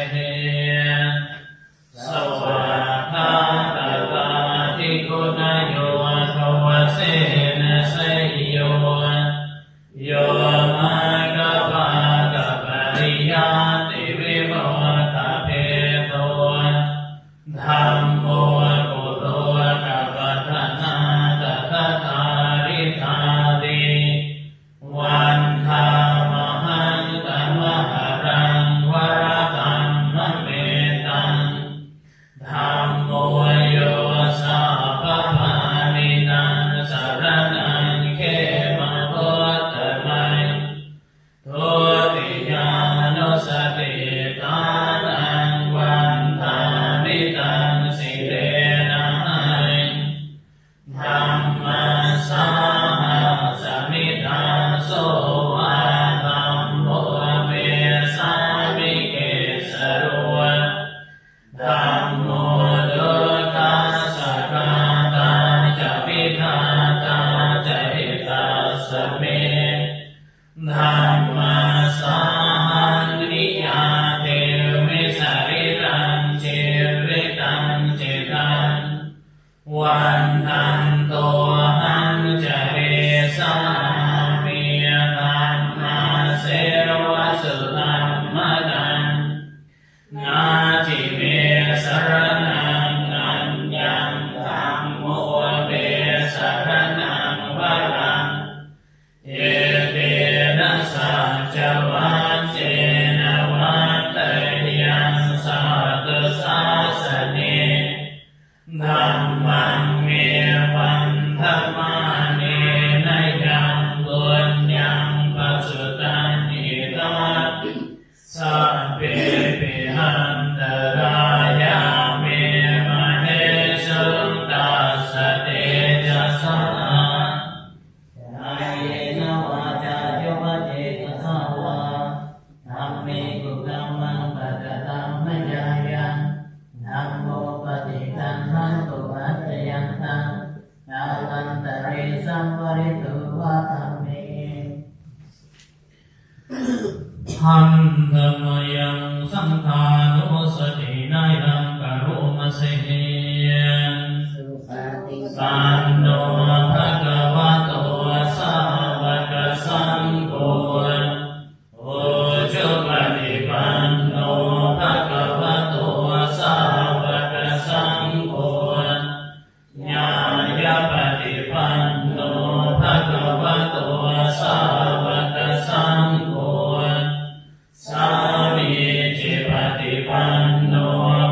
สวากขาตตาทิกุณโยทวเสนะเสยโยโยมากะปะกะปริยาติวิโมทะเพโตธัมโมกุโตกะปัฏฐานาตถาคาริธาติวันธามหันตมหรังวรตัมมะเมตังธัมโมโยสัพพะนินังสรณังเขมะโพตมัยทุติยานุสติตานังวันธามิตังสิเรนะหังธัมมัสสาสมิทาโสวาธัมโมเมสามิเกสโรธัมโมดุตัสสะกาตาจะวิทาตาจะหิตัสสะเมธัมมัสสาหันนิยาเตมิสริตังจิริตังจิตังวันทันโตหันจะเรสามิธัมมาเสวะสุธัมมะตังนาทิเมสรณังนัญญังธัมโมเมสรณังวรังเอเตนะสัจวัจเจนะวัฏฏยังสัตตุสาสเนธัมมังเมวันธัมมาเนนะยังปุญญังปัสสุตังอิทัสสัพเพปิหันตรายาเมมเหสุนตัสสะเตจัสสะกายโนวาจาโยเจตสาวาธัมเมกุกัมมังปัจจตังมยายาธัมโมปฏิคันหันตุวัจยันตังกาลันตเรสัมวริตุวะธัมเมหันธมายังสังฆานุสตินายังกโรมะเสสุปฏิ สันโนภะคะวะโตสาวกสังโฆโอจุปฏิปันโนภะคะวะโตสาวกสังโฆญาญาปฏิปันโนภะคะวะโตสาวกสังโฆสามีจิปฏิปันโน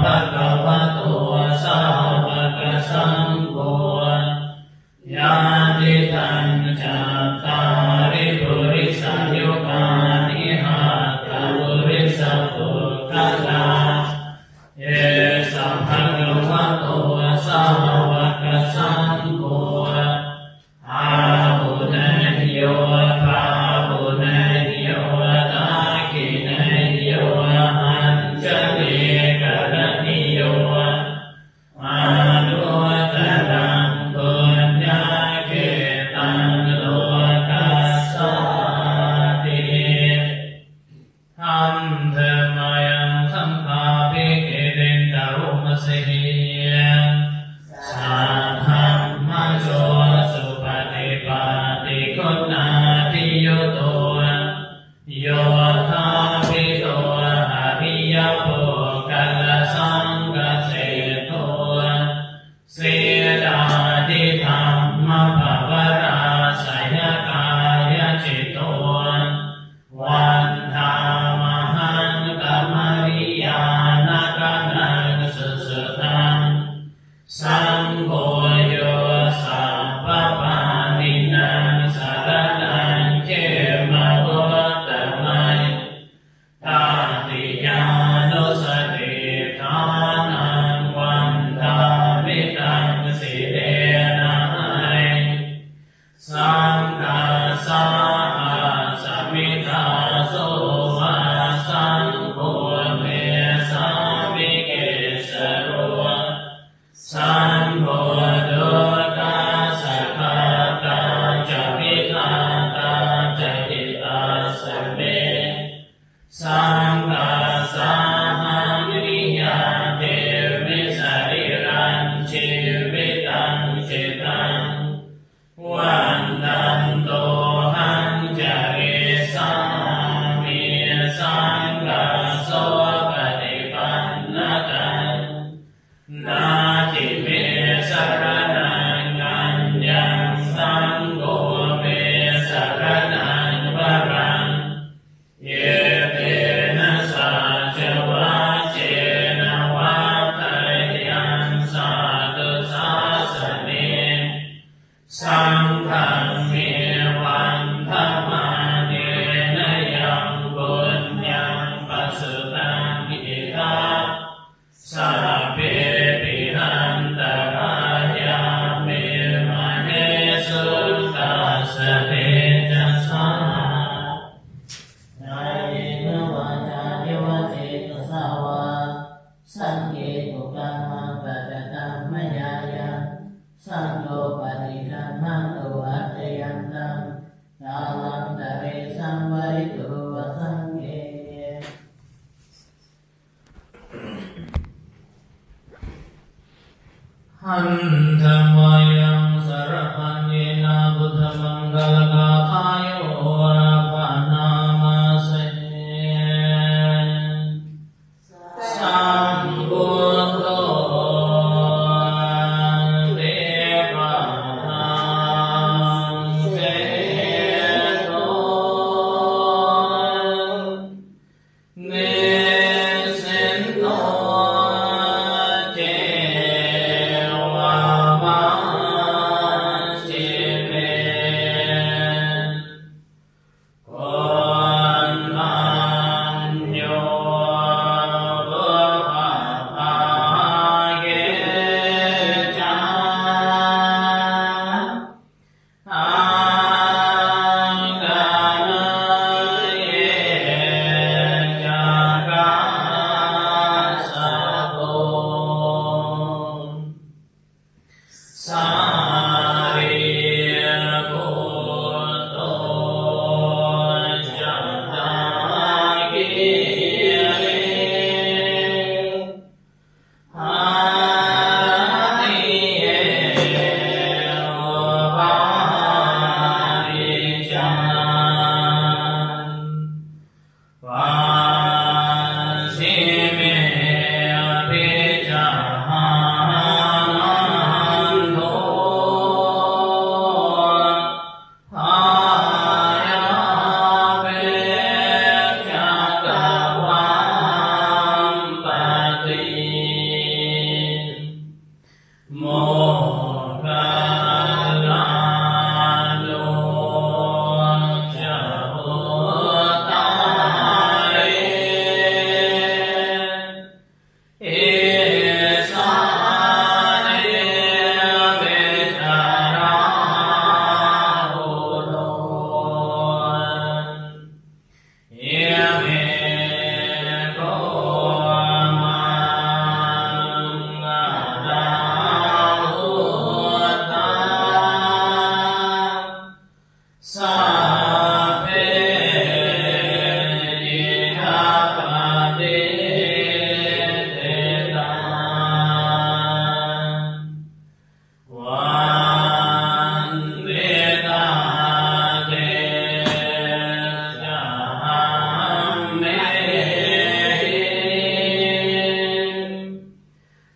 ภะคะวะโตสาวกสังโฆญาติตังจัตตาริปุริสยุคานิหัตถปุริสปุคลาเอสัพพะคะวะโตสาวกสังโฆอาหุนโยภาโว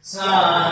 Sa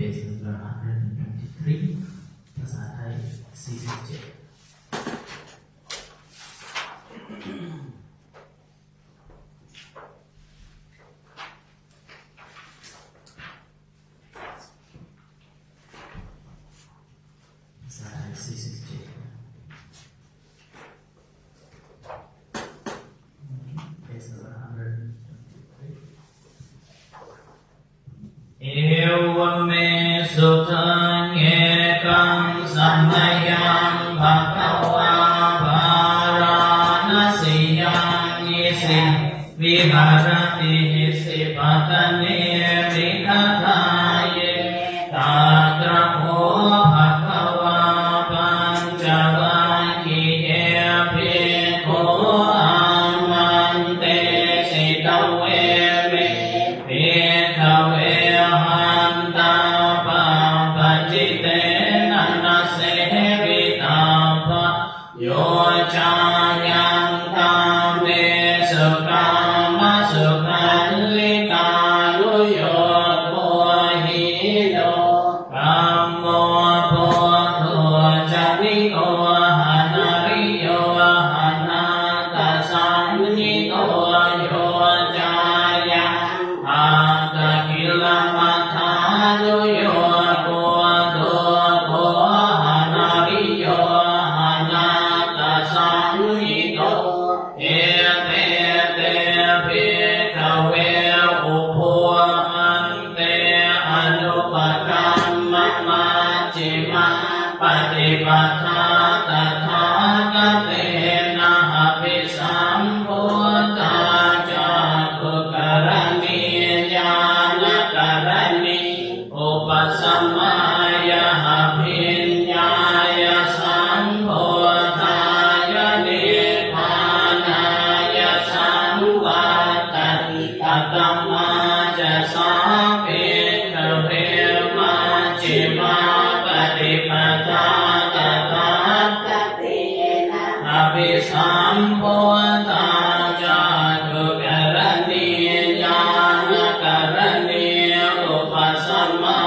page number 123 ภาษาไทย47เอวเมสุทังเอกังสัมมยังภะคะวาภาราณสียังนิสิวิหารติสิปัตตเนมิคทายตาตระโหภะคะวาปัญจวัคคีย์ภิกขุอามันเตสิตเวเมภิกขเวหันตาปะปัจจิเตนะนะเสวิตาภะโยจายังตามเมสุกามสุขันลิกาลุโยโกหิโนกัมโมโพธุจาริโกหานาริโยหานาตัสสันนิโตโยจายังอาตะกิลมัฏฐานุโยโกโตโกหานาริโยหานาตัสสันนิโตเอเตเตภิกขเวอุปโภอันเตอนุปกัมมะมัจฉิมาปฏิปทาตถาคเตนะหะภิสัมพุทธาจาตุกรณีญาณกรณีอุปสัมมายหะภิญญายสัมพุทธายนิพพานายสัมวัตติตตมาจะสาภิกขเวมัจฉิมาปฏิปทาตถาคเตนะอภิสัมพุทธาจาตุกรณีญาณกรณีอุปสัมมา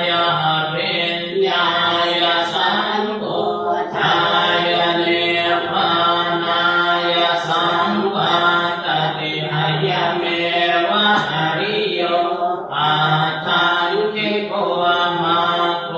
ยหะภิญญายสัมพุทธายนิพพานายสัมวัตติหยเมวะหริโยอาทันติโกมาโก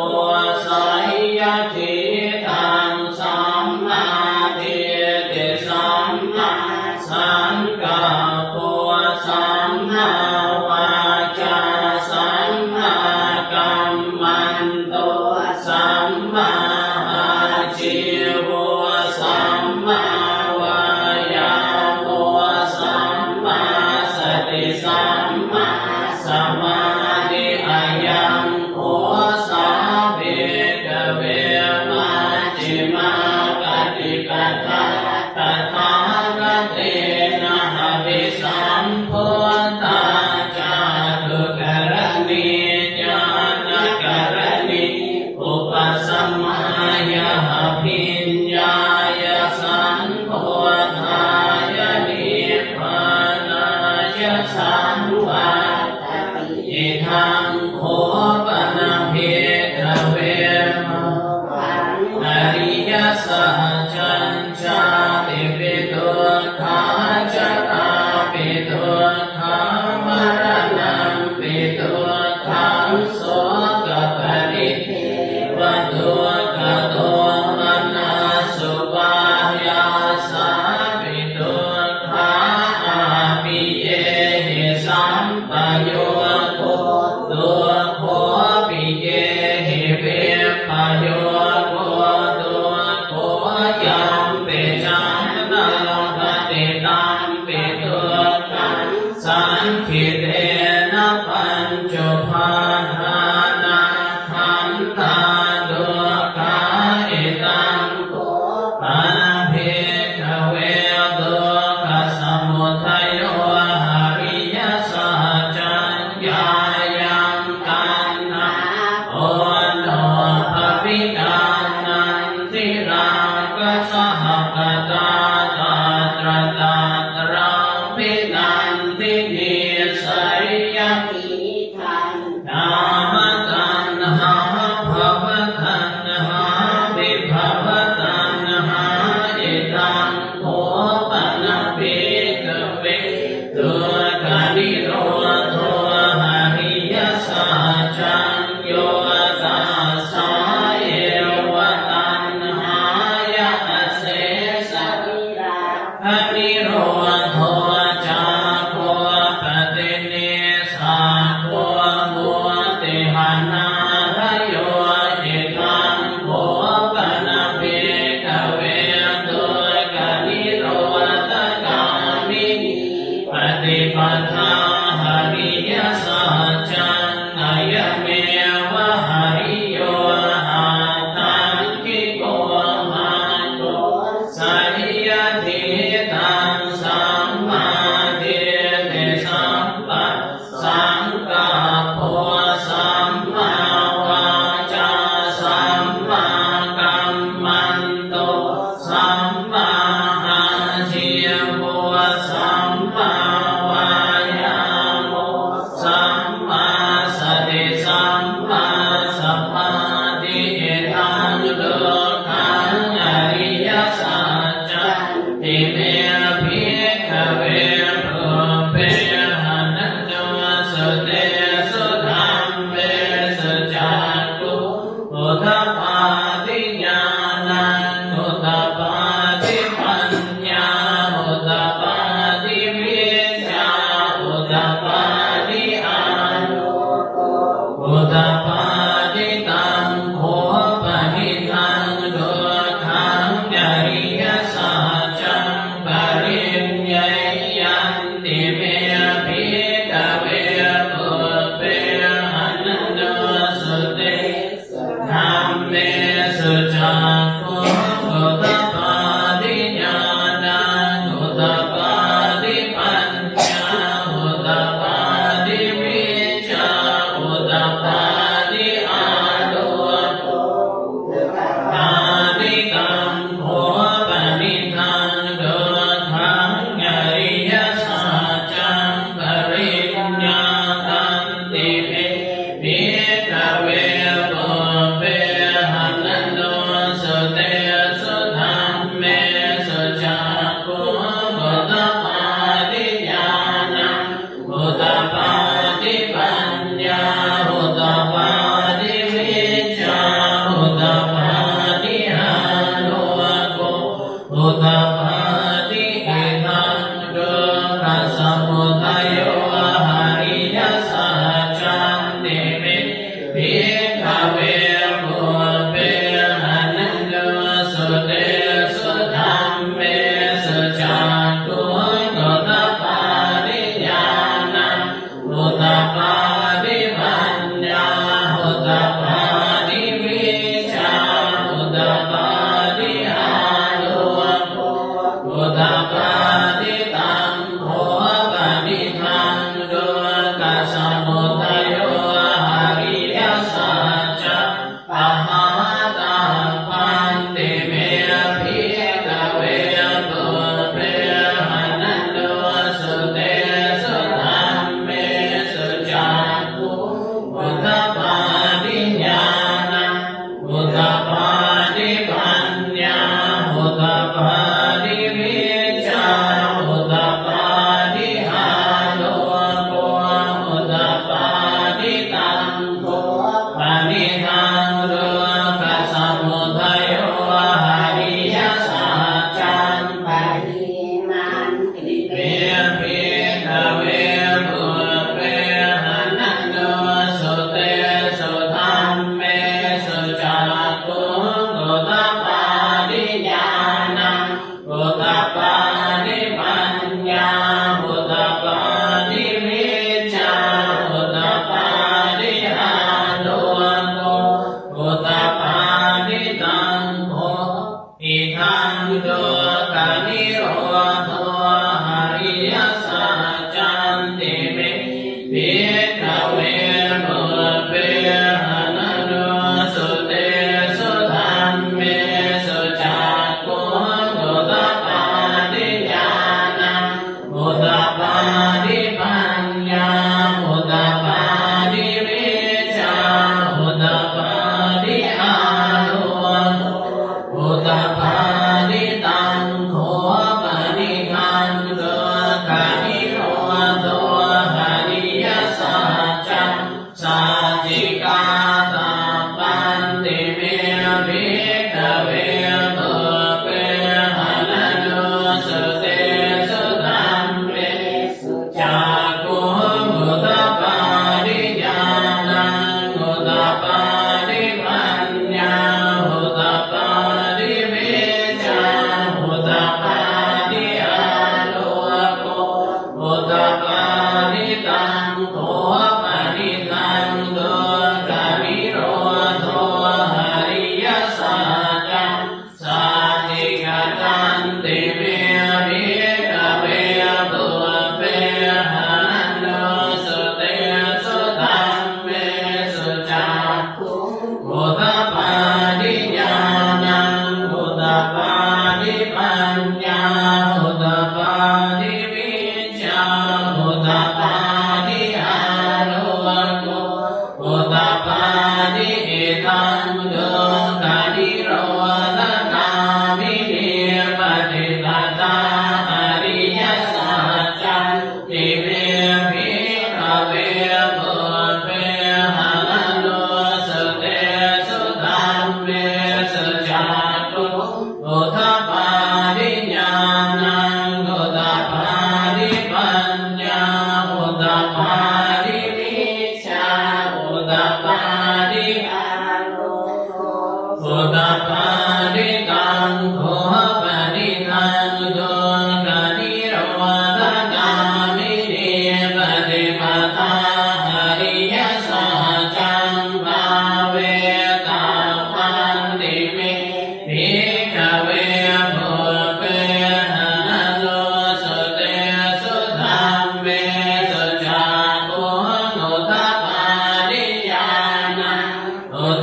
ตาสัพพาติเอตังโลกังอริยสัจจังติเมภิกขเวปุเพหันโตสุเตสุธัมเมสุจักขุอุทธัปปาติญาณังอุทธัปปาติปัญญาอุทธัปปาติวิชชาอุทธัปปาติอานุอุทธัปปาติตังโฆปนิทังดุขังอริยสัจจังปริญญายันติเมภิกขเวปุเพหันโตสุเตธัมเมสุจักขุอุทธัปปาติญาณังอุทธัปปาติปัญญาอุทธัปปาติวิชชาอุทธัปปาติอานุปาติตังโฆปนิทังดุขังอริยสัจจังปริญญาตันติเมภิกขเวปุเพหันโตสุเตสุธัมเมสุจักขุอุทธัปปาติญาณังอุทธัปปาติปัญญาอุทธัปปาติวิชชาอุทธัปปาติอานุอุทธัปปาติอิทังดุขสมุทัยโยอริยสัจจังติเมภิกขเวปุเพหันโตสุเตสุธัมเมสุจักขุอุทธัปปาติญาณังอุทธัปปาติปัญญาอุทธัปปาติวิชชาอุทธัปปาติอานุอุทธัปปาติตังโฆปนิทังดุขัสมุทัยโยอริยสัจจังปหาตัพพันติเมภิกขเวปุเพหันโตสุเตสุธัมเมสุจักขุอุทธัปปาติญ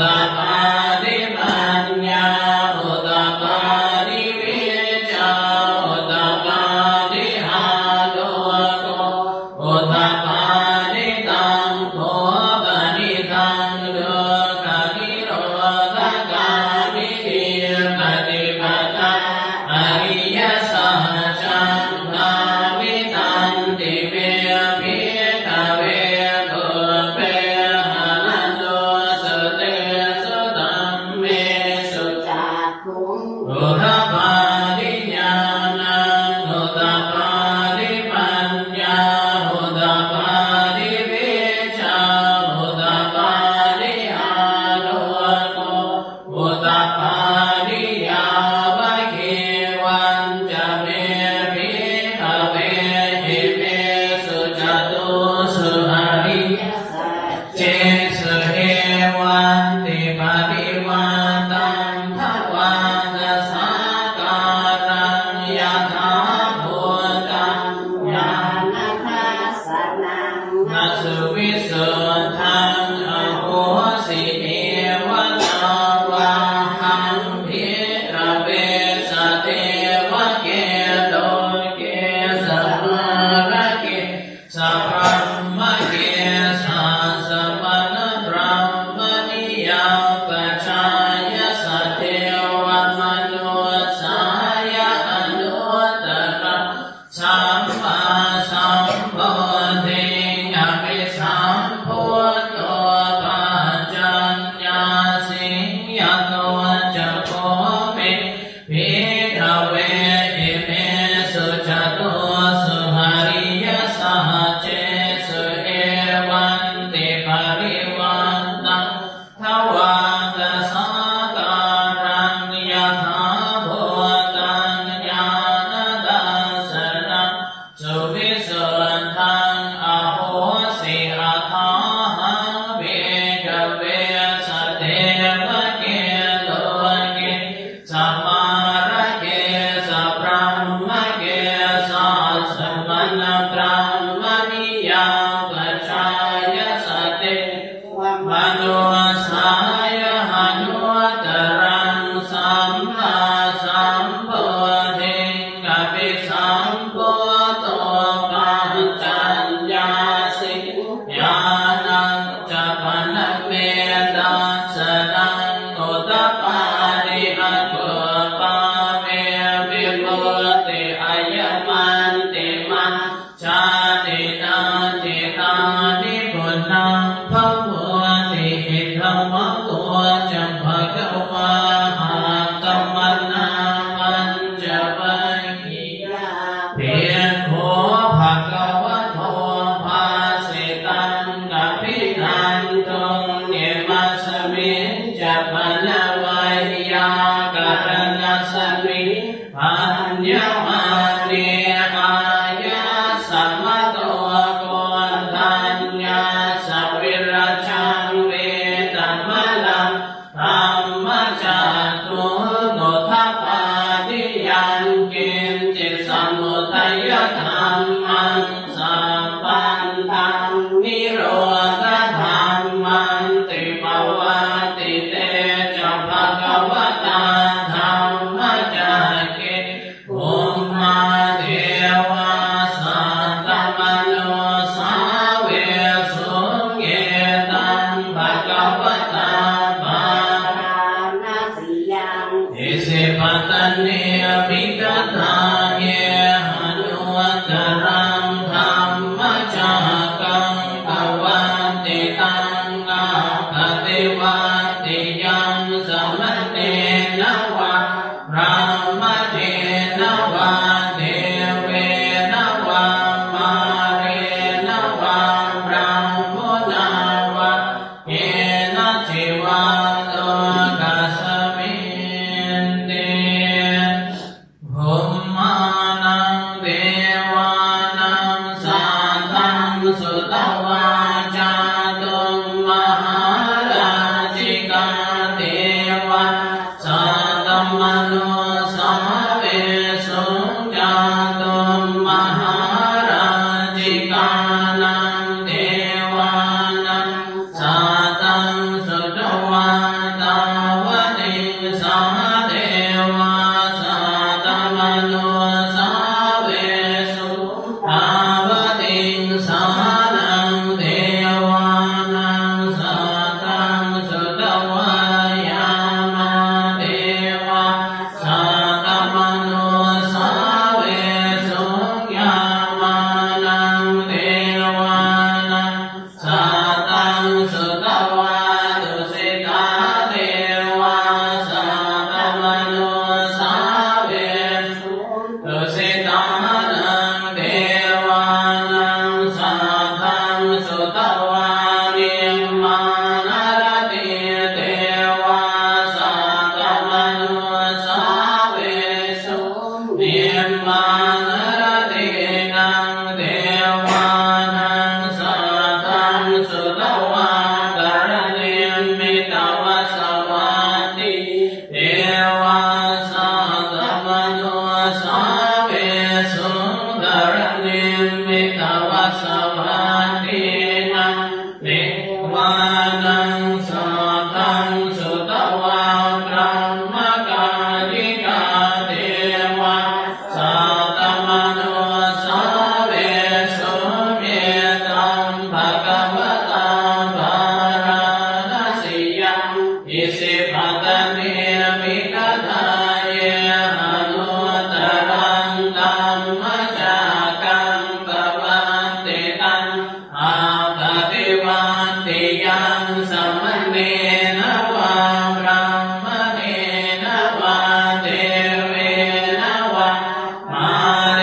ตปาติปัญญาอุตตปาติวิชาอุตตปาติอาโลโกอุตตปาติตังโภปนิทังโลกานิโรธกามิติปฏิปทาอริยสัจจังภาวิตันติเมภิกขเวปุเปหะนันโตสุเตสุตัมเมสุจักขุง อุทธัปปาติญาณังอุทธัปปาติปัญญาอุทธัปปาติวิชาอุทธัปปาติอาโลโกอุทธัปปาติยาวะเกวันจะเมภิกขเวหิเมสุจตุสุอริยสัจเจสุเอวันติปฏิวันตังภวันตสาการังยะถาภูตังญาณ นาคาสนัง นัสสุวิสุทธังอโหสิเอวะตาวาหังภิกขเวสเทวะเกโลเกสัมมาระเกสัพพะมะเกสัสสะปะนะบรมนิยาปัจจายสัทเทวมนุสายะอนุตตระสัมมาสัมพุทธิอภิสัมพุทโธปัจจัญญาสิงยโตจะโคมิภิกขเวหิเมสุจตุสุหริยสัจเจสุเอวันติปริวันตังทวันตสาการังยะถาภูตังญาณทัสสนังสุวิสุทธังอโหสิอัฏฐาหังภิกขเวสเทวะเกโลเกสัมมาระเกสัพพะมะเกสัสสะมนะพรหมนิยาปัจจายสัตเตมโนสายหานุตรังสัมมาสัมพุทธิอภิสัมพุทโธปัจจัญญาสิญาณังจะปนะเมตัสสะนังอุตตปาติอะกุปาเมวิมุตติอะยมันติมัจจาตินาติตานิปุณังภวติอิธัมมะโกจัมภะคะวะหะตัมมนาปัญจวัคคียาเพียงโหภะคะวะโตภาสิตังอภินันตุเนมัสสมิงจะปนะวัยยากรณัสสมิงปัญญมาเนอายะสัมมโตโกทัญญาสัพวิราชังเวตัมมะลังธัมมจัตตุโนทัปปาติยังกินจิสัมมุทัยธัมมังสัมปันตังนิโรธธัมมังติภวติเตจะภะคะวะตาธัมมจักเกภูมาเทวาสัตตมโนสาเวสุเกตังภะคะวะตาปารานาสิยัง อิสิปัตตเนภิกขตาเยหานุวัตรังธัมมจักกังภวันติตังอาภติวัติยังสมณเณนวะพระมเทนวะเทเวนวะมาเรนวะพระมุนาวะเอนะจิวังโลกัสสมินเต ตวะสวัสดิเทวาสัตมโนสาเวสุดรณิมิตวะสวัสดินะเทวานังสัตตังสุตวะพระมกาลิกาเทวาสัตมโนสาเวสุเมตังภะคะวะตาภาราณสียังอิสิปัตเนมิกตายหานุตรังธัมมจักขังปวัตติตังอาปฏิวัติยังสัมมเนนะวะพระมเนนะวะเทเวนะวะมาเร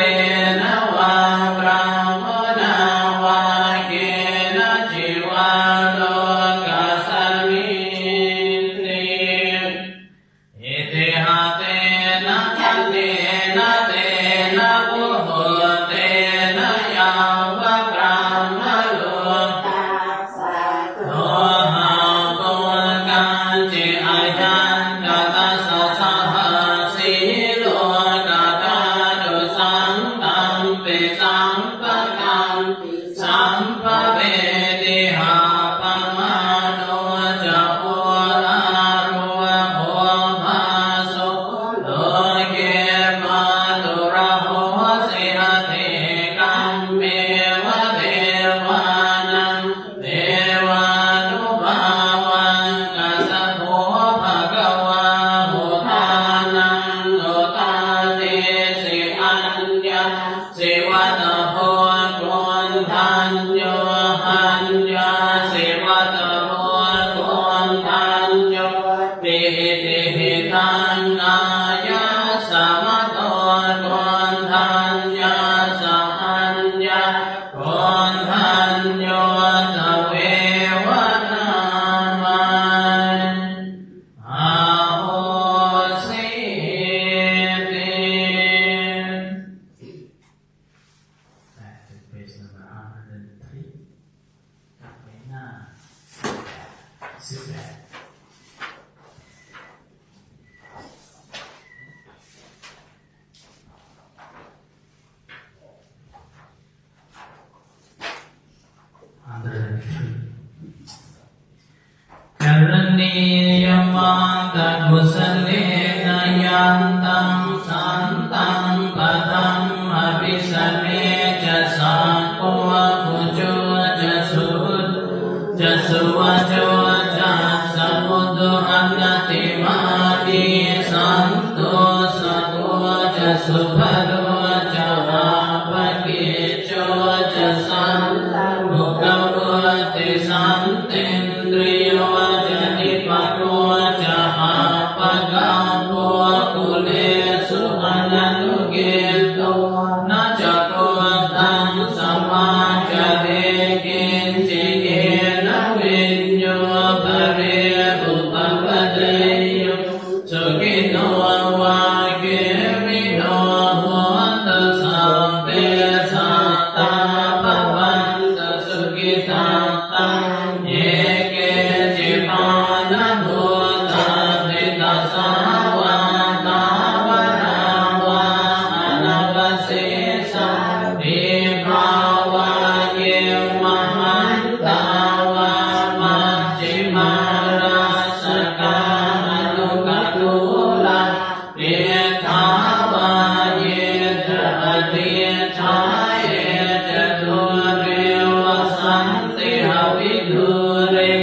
นะวะพระมนาวะเกนะจิวะโลกัสสมิติอิติหะเตนะขันเตนะเตนะปุโหเตนะยาวะพระมโลโตหะปุกัญจิอายัญกตัสสะหะสีโลกตาตุสังตัมปิสัมปะกัมสัมภเวติหาปมาโนจะโออารุโหภาสุโลเกมาตุระโหสิหเทกัมเมวะเทวานังเทวานุภาวังกัสสะโภภะคะวะโหทานังโลตาเตสิอัญญาสิวัตโภโกนทัญโยหัญญาสิวัตโภโกนทัญโยติติหิตังอายาสัมมโตโกนทัญญาสัมอัญญาโกนทัญโยตเววนามันอาโหสิติ Back to page number 103. Kapena. Sit back. Karaniyammata kusalena yantam santam padam abhisame jasako pujo jasud jasuvajo jasamudu annati madi santo sato jasubhado jahapakicho jasan mukhavati santendriyo janipato jahapagapo kulesu ananugeto najako tam samajade kinchigena vinyo pare upavadeyo sukino vakirino honta sampe sata bhavanta sukitata eke jipana bhuta vitasavata varava anavasesa vibhava mahantava majjimarasaka anukatula yethava yedha adhyatha yedha dureva santi havidure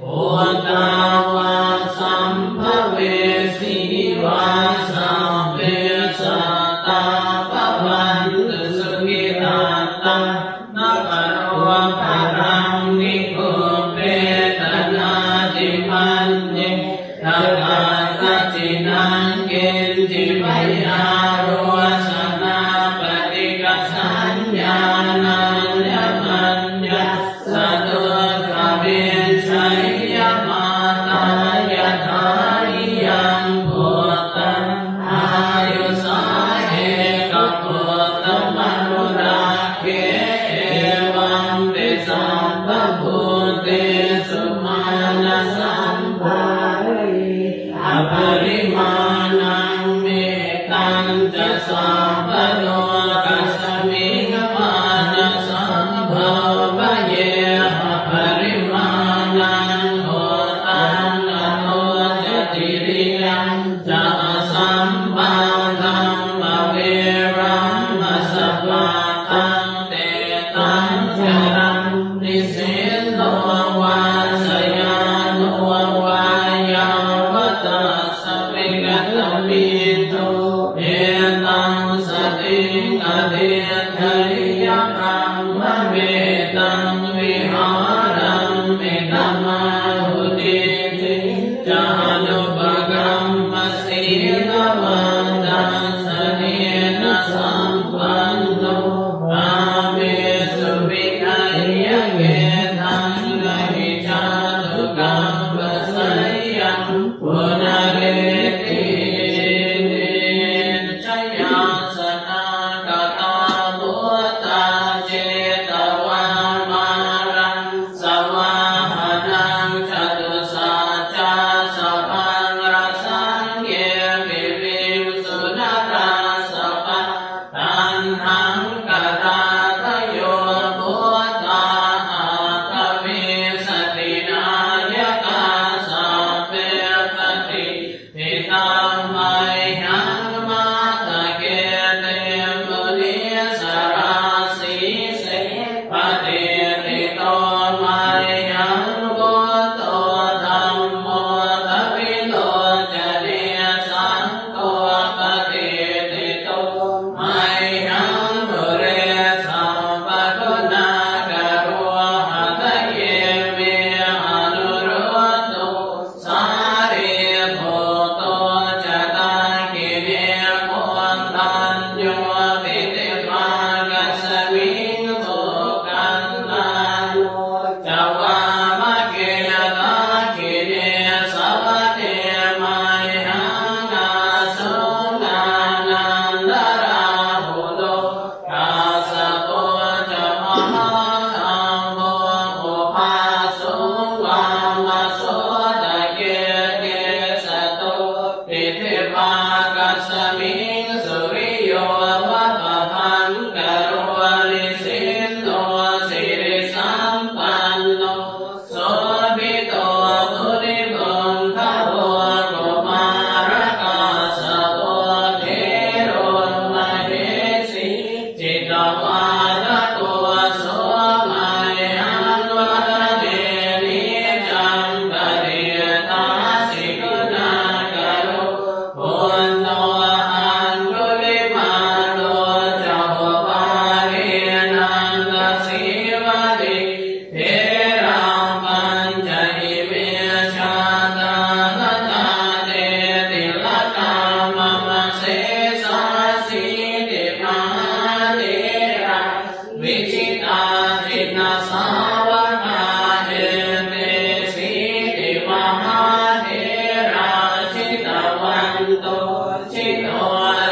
otava sambhave siva sampe sata bhavantu sukitata nakarva parang nikupe tanadimanye nagatacinang kinjipayaro asana patikasanyana yamanya satu kabin saya mata yathariyang bhutan ayu sahe kapota manurake evam desambha bhute sumana sambha ปริมาณังเมตัญจะสัพพโลกัสสมิงปานะสัมภวะเยหะปริมาณังโหตังอโนจติริยังจะสัมปันธังมะเวรังมะสะปะตังเตตังจรังนิสินโนวาสยานุวายาวตัสสะวิกัตมิโตเอตังสติงอเดทะริยกัมมะเมตังวิหารังเมตมาหุติติจานุปกัมมะสีลวันตัสสะเนนะสัมปันโนอาเมสุวินัยเกทังไลจาตุกัมปะสัยยังปุณเรติชยาสนากตาบุตตาเจตวามารังสวาหนังจตุสัจจาสัพพังรสังเยวิวิวสุนราสัพพะตันหังกราทโยพุทธาอาตเวสตินายกาสัพเพปฏิทิตังไมหังมาตะเกเตมุนิสราสีเสปฏิทิโตไมหังโกโตธัมโมทวิโลจเนสังโฆปฏิทิโตไมหังมุเรสัมปะกุณากโรหะทะเยเมอนุรุตโตสารีภูโตจตาคิเนโกตัญโยวิติภากัสสมิงโภกันตาโนจวามะเกตาคิเนสวัสเตมัยหังอาสุนานันดราหุโลกาสโตจะมหาธัมโมอุปาสุวามะโสตะเกเกสโตปิธิภากัสสมิงสุริโยวะปะพังกโรลิสินโนสิริสัมปันโนโสภิโตปุริภุงคโรกุมารกาสโตเทโรมเหสีจิตวาทโตโสมัยหังวัฏเดนิจังปริยตาสิกุณากโรปุณโนอังคุลิมาโลจะโหปารินังกสิวะลิเทรังปัญจหิเมชาตาลตาเตติลกามะมะเสสาสีติมหาเถระวิชิตาจิตนาสาวกาเอเมสีติมหาเถระชิตวันโตชิโต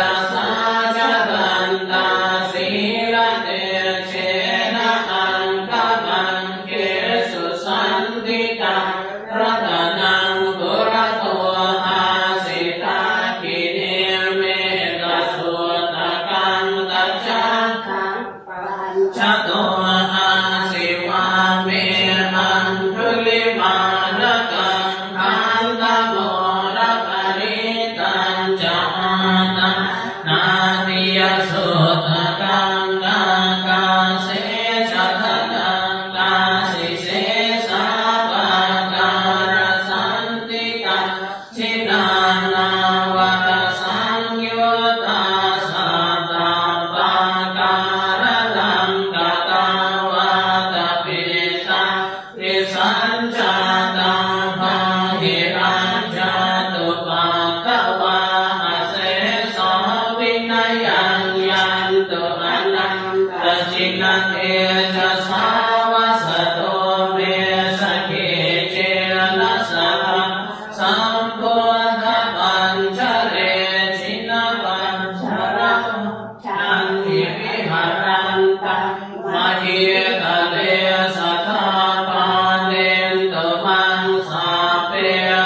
รัสสาจตันตาสีระเตเชนะอังคปังเกสุสันติตังรัตนังปุระโตอาสิตาคิเนเมตสุตกังตัจจคังชะโตอาสิวาเมอังคุลิมาลกังคันตโมระปริตัญจาตังนาติยสุตกังกากาเสชะทะตังกาสิเสสาปะการสันติตังชิตานาวะสังยุตตาสัตตาปะการลังกตาวาตปิตังนิสัญจาตังภาหิรัญจาตุปัตตวาหะเสสวินัยยังยันตุอนันตจินเตจะสาวะสโตเมสเกเจนะสะสัมโพธปัญจเรชินปัญจรังชันทิวิหารันตังมหิตเลสัทธาปาเนนตุมังสาเป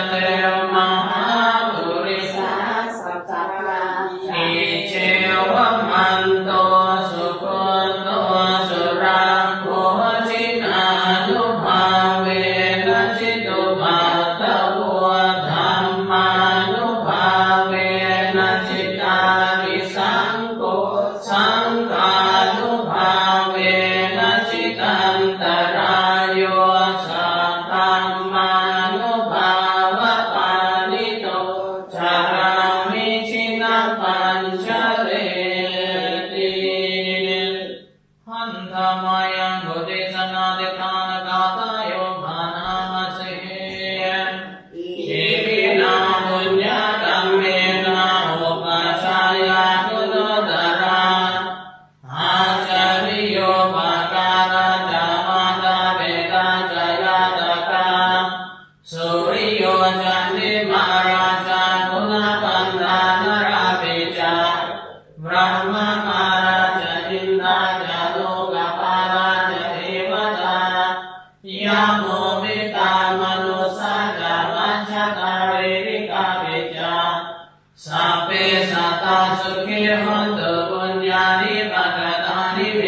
เตมหาปุ มาราชากุลปันดานราปิจาบรหมมาราชาอินทราชาโลกปาราชาเทวตายาโมวิตามนุสาจามัจจตาเวริกาปิจาสัพเพสัตตาสุขิหันตุปุญญานิปักตานิเม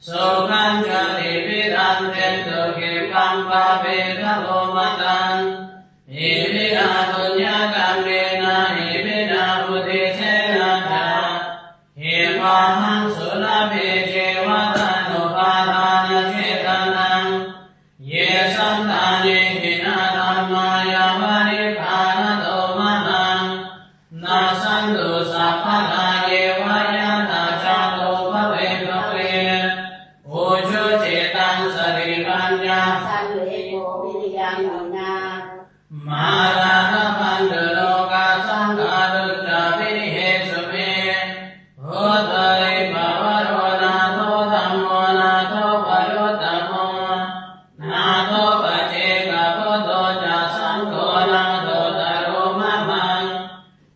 สุขังจะติวิรันเตตุกิปัมปะเวทโลมตังอิมินาปุญญากัมเมนะอิมินาบุติเสนะจาหิมาหังสุลเมเจวะตานุปาทานเจตนังเยสันตานิหินาธัมมายาวาริภานโตมนังนาสันตุสัพพะทาเยวายาตาจาโตภเวภเวโอจุจิตังสริปัญญา สันเลโกวิริยังวินา มาราณปันตุโลกาสังฆารุจาปินิเหสุเมโหตริภวโรนาโทธัมโมนาโทปยุตตโมนาโทปเจกะพุทโธจะสังโฆนาโทตโรมะมัง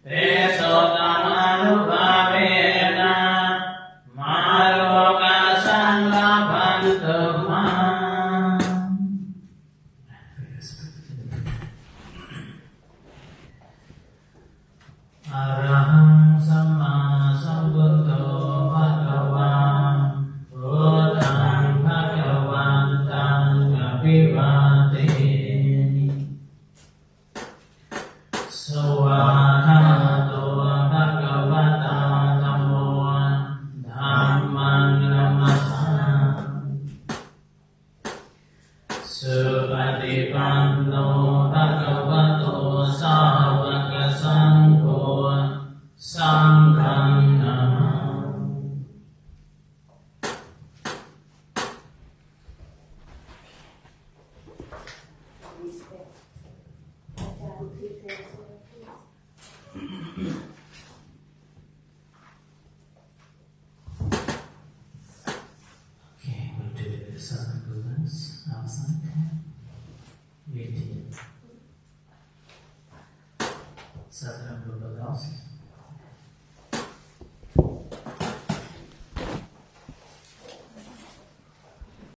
เตโสตมานุภาเวนะมาโลกาสังฆปันตุมา อะระหังสัมมาสัมพุทโธภะคะวาพุทธังภะคะวันตังอะภิวาเทมิสวาหาโตภะคะวะตาธัมโมธัมมังนัมมัสสามิสุปฏิปันโนภะคะวะโตสาวกสังโฆสังฆังนามา Respect. อาจารย์ที่เทศน์ Okay, we'll do the seven movements outside. Waiting. Seven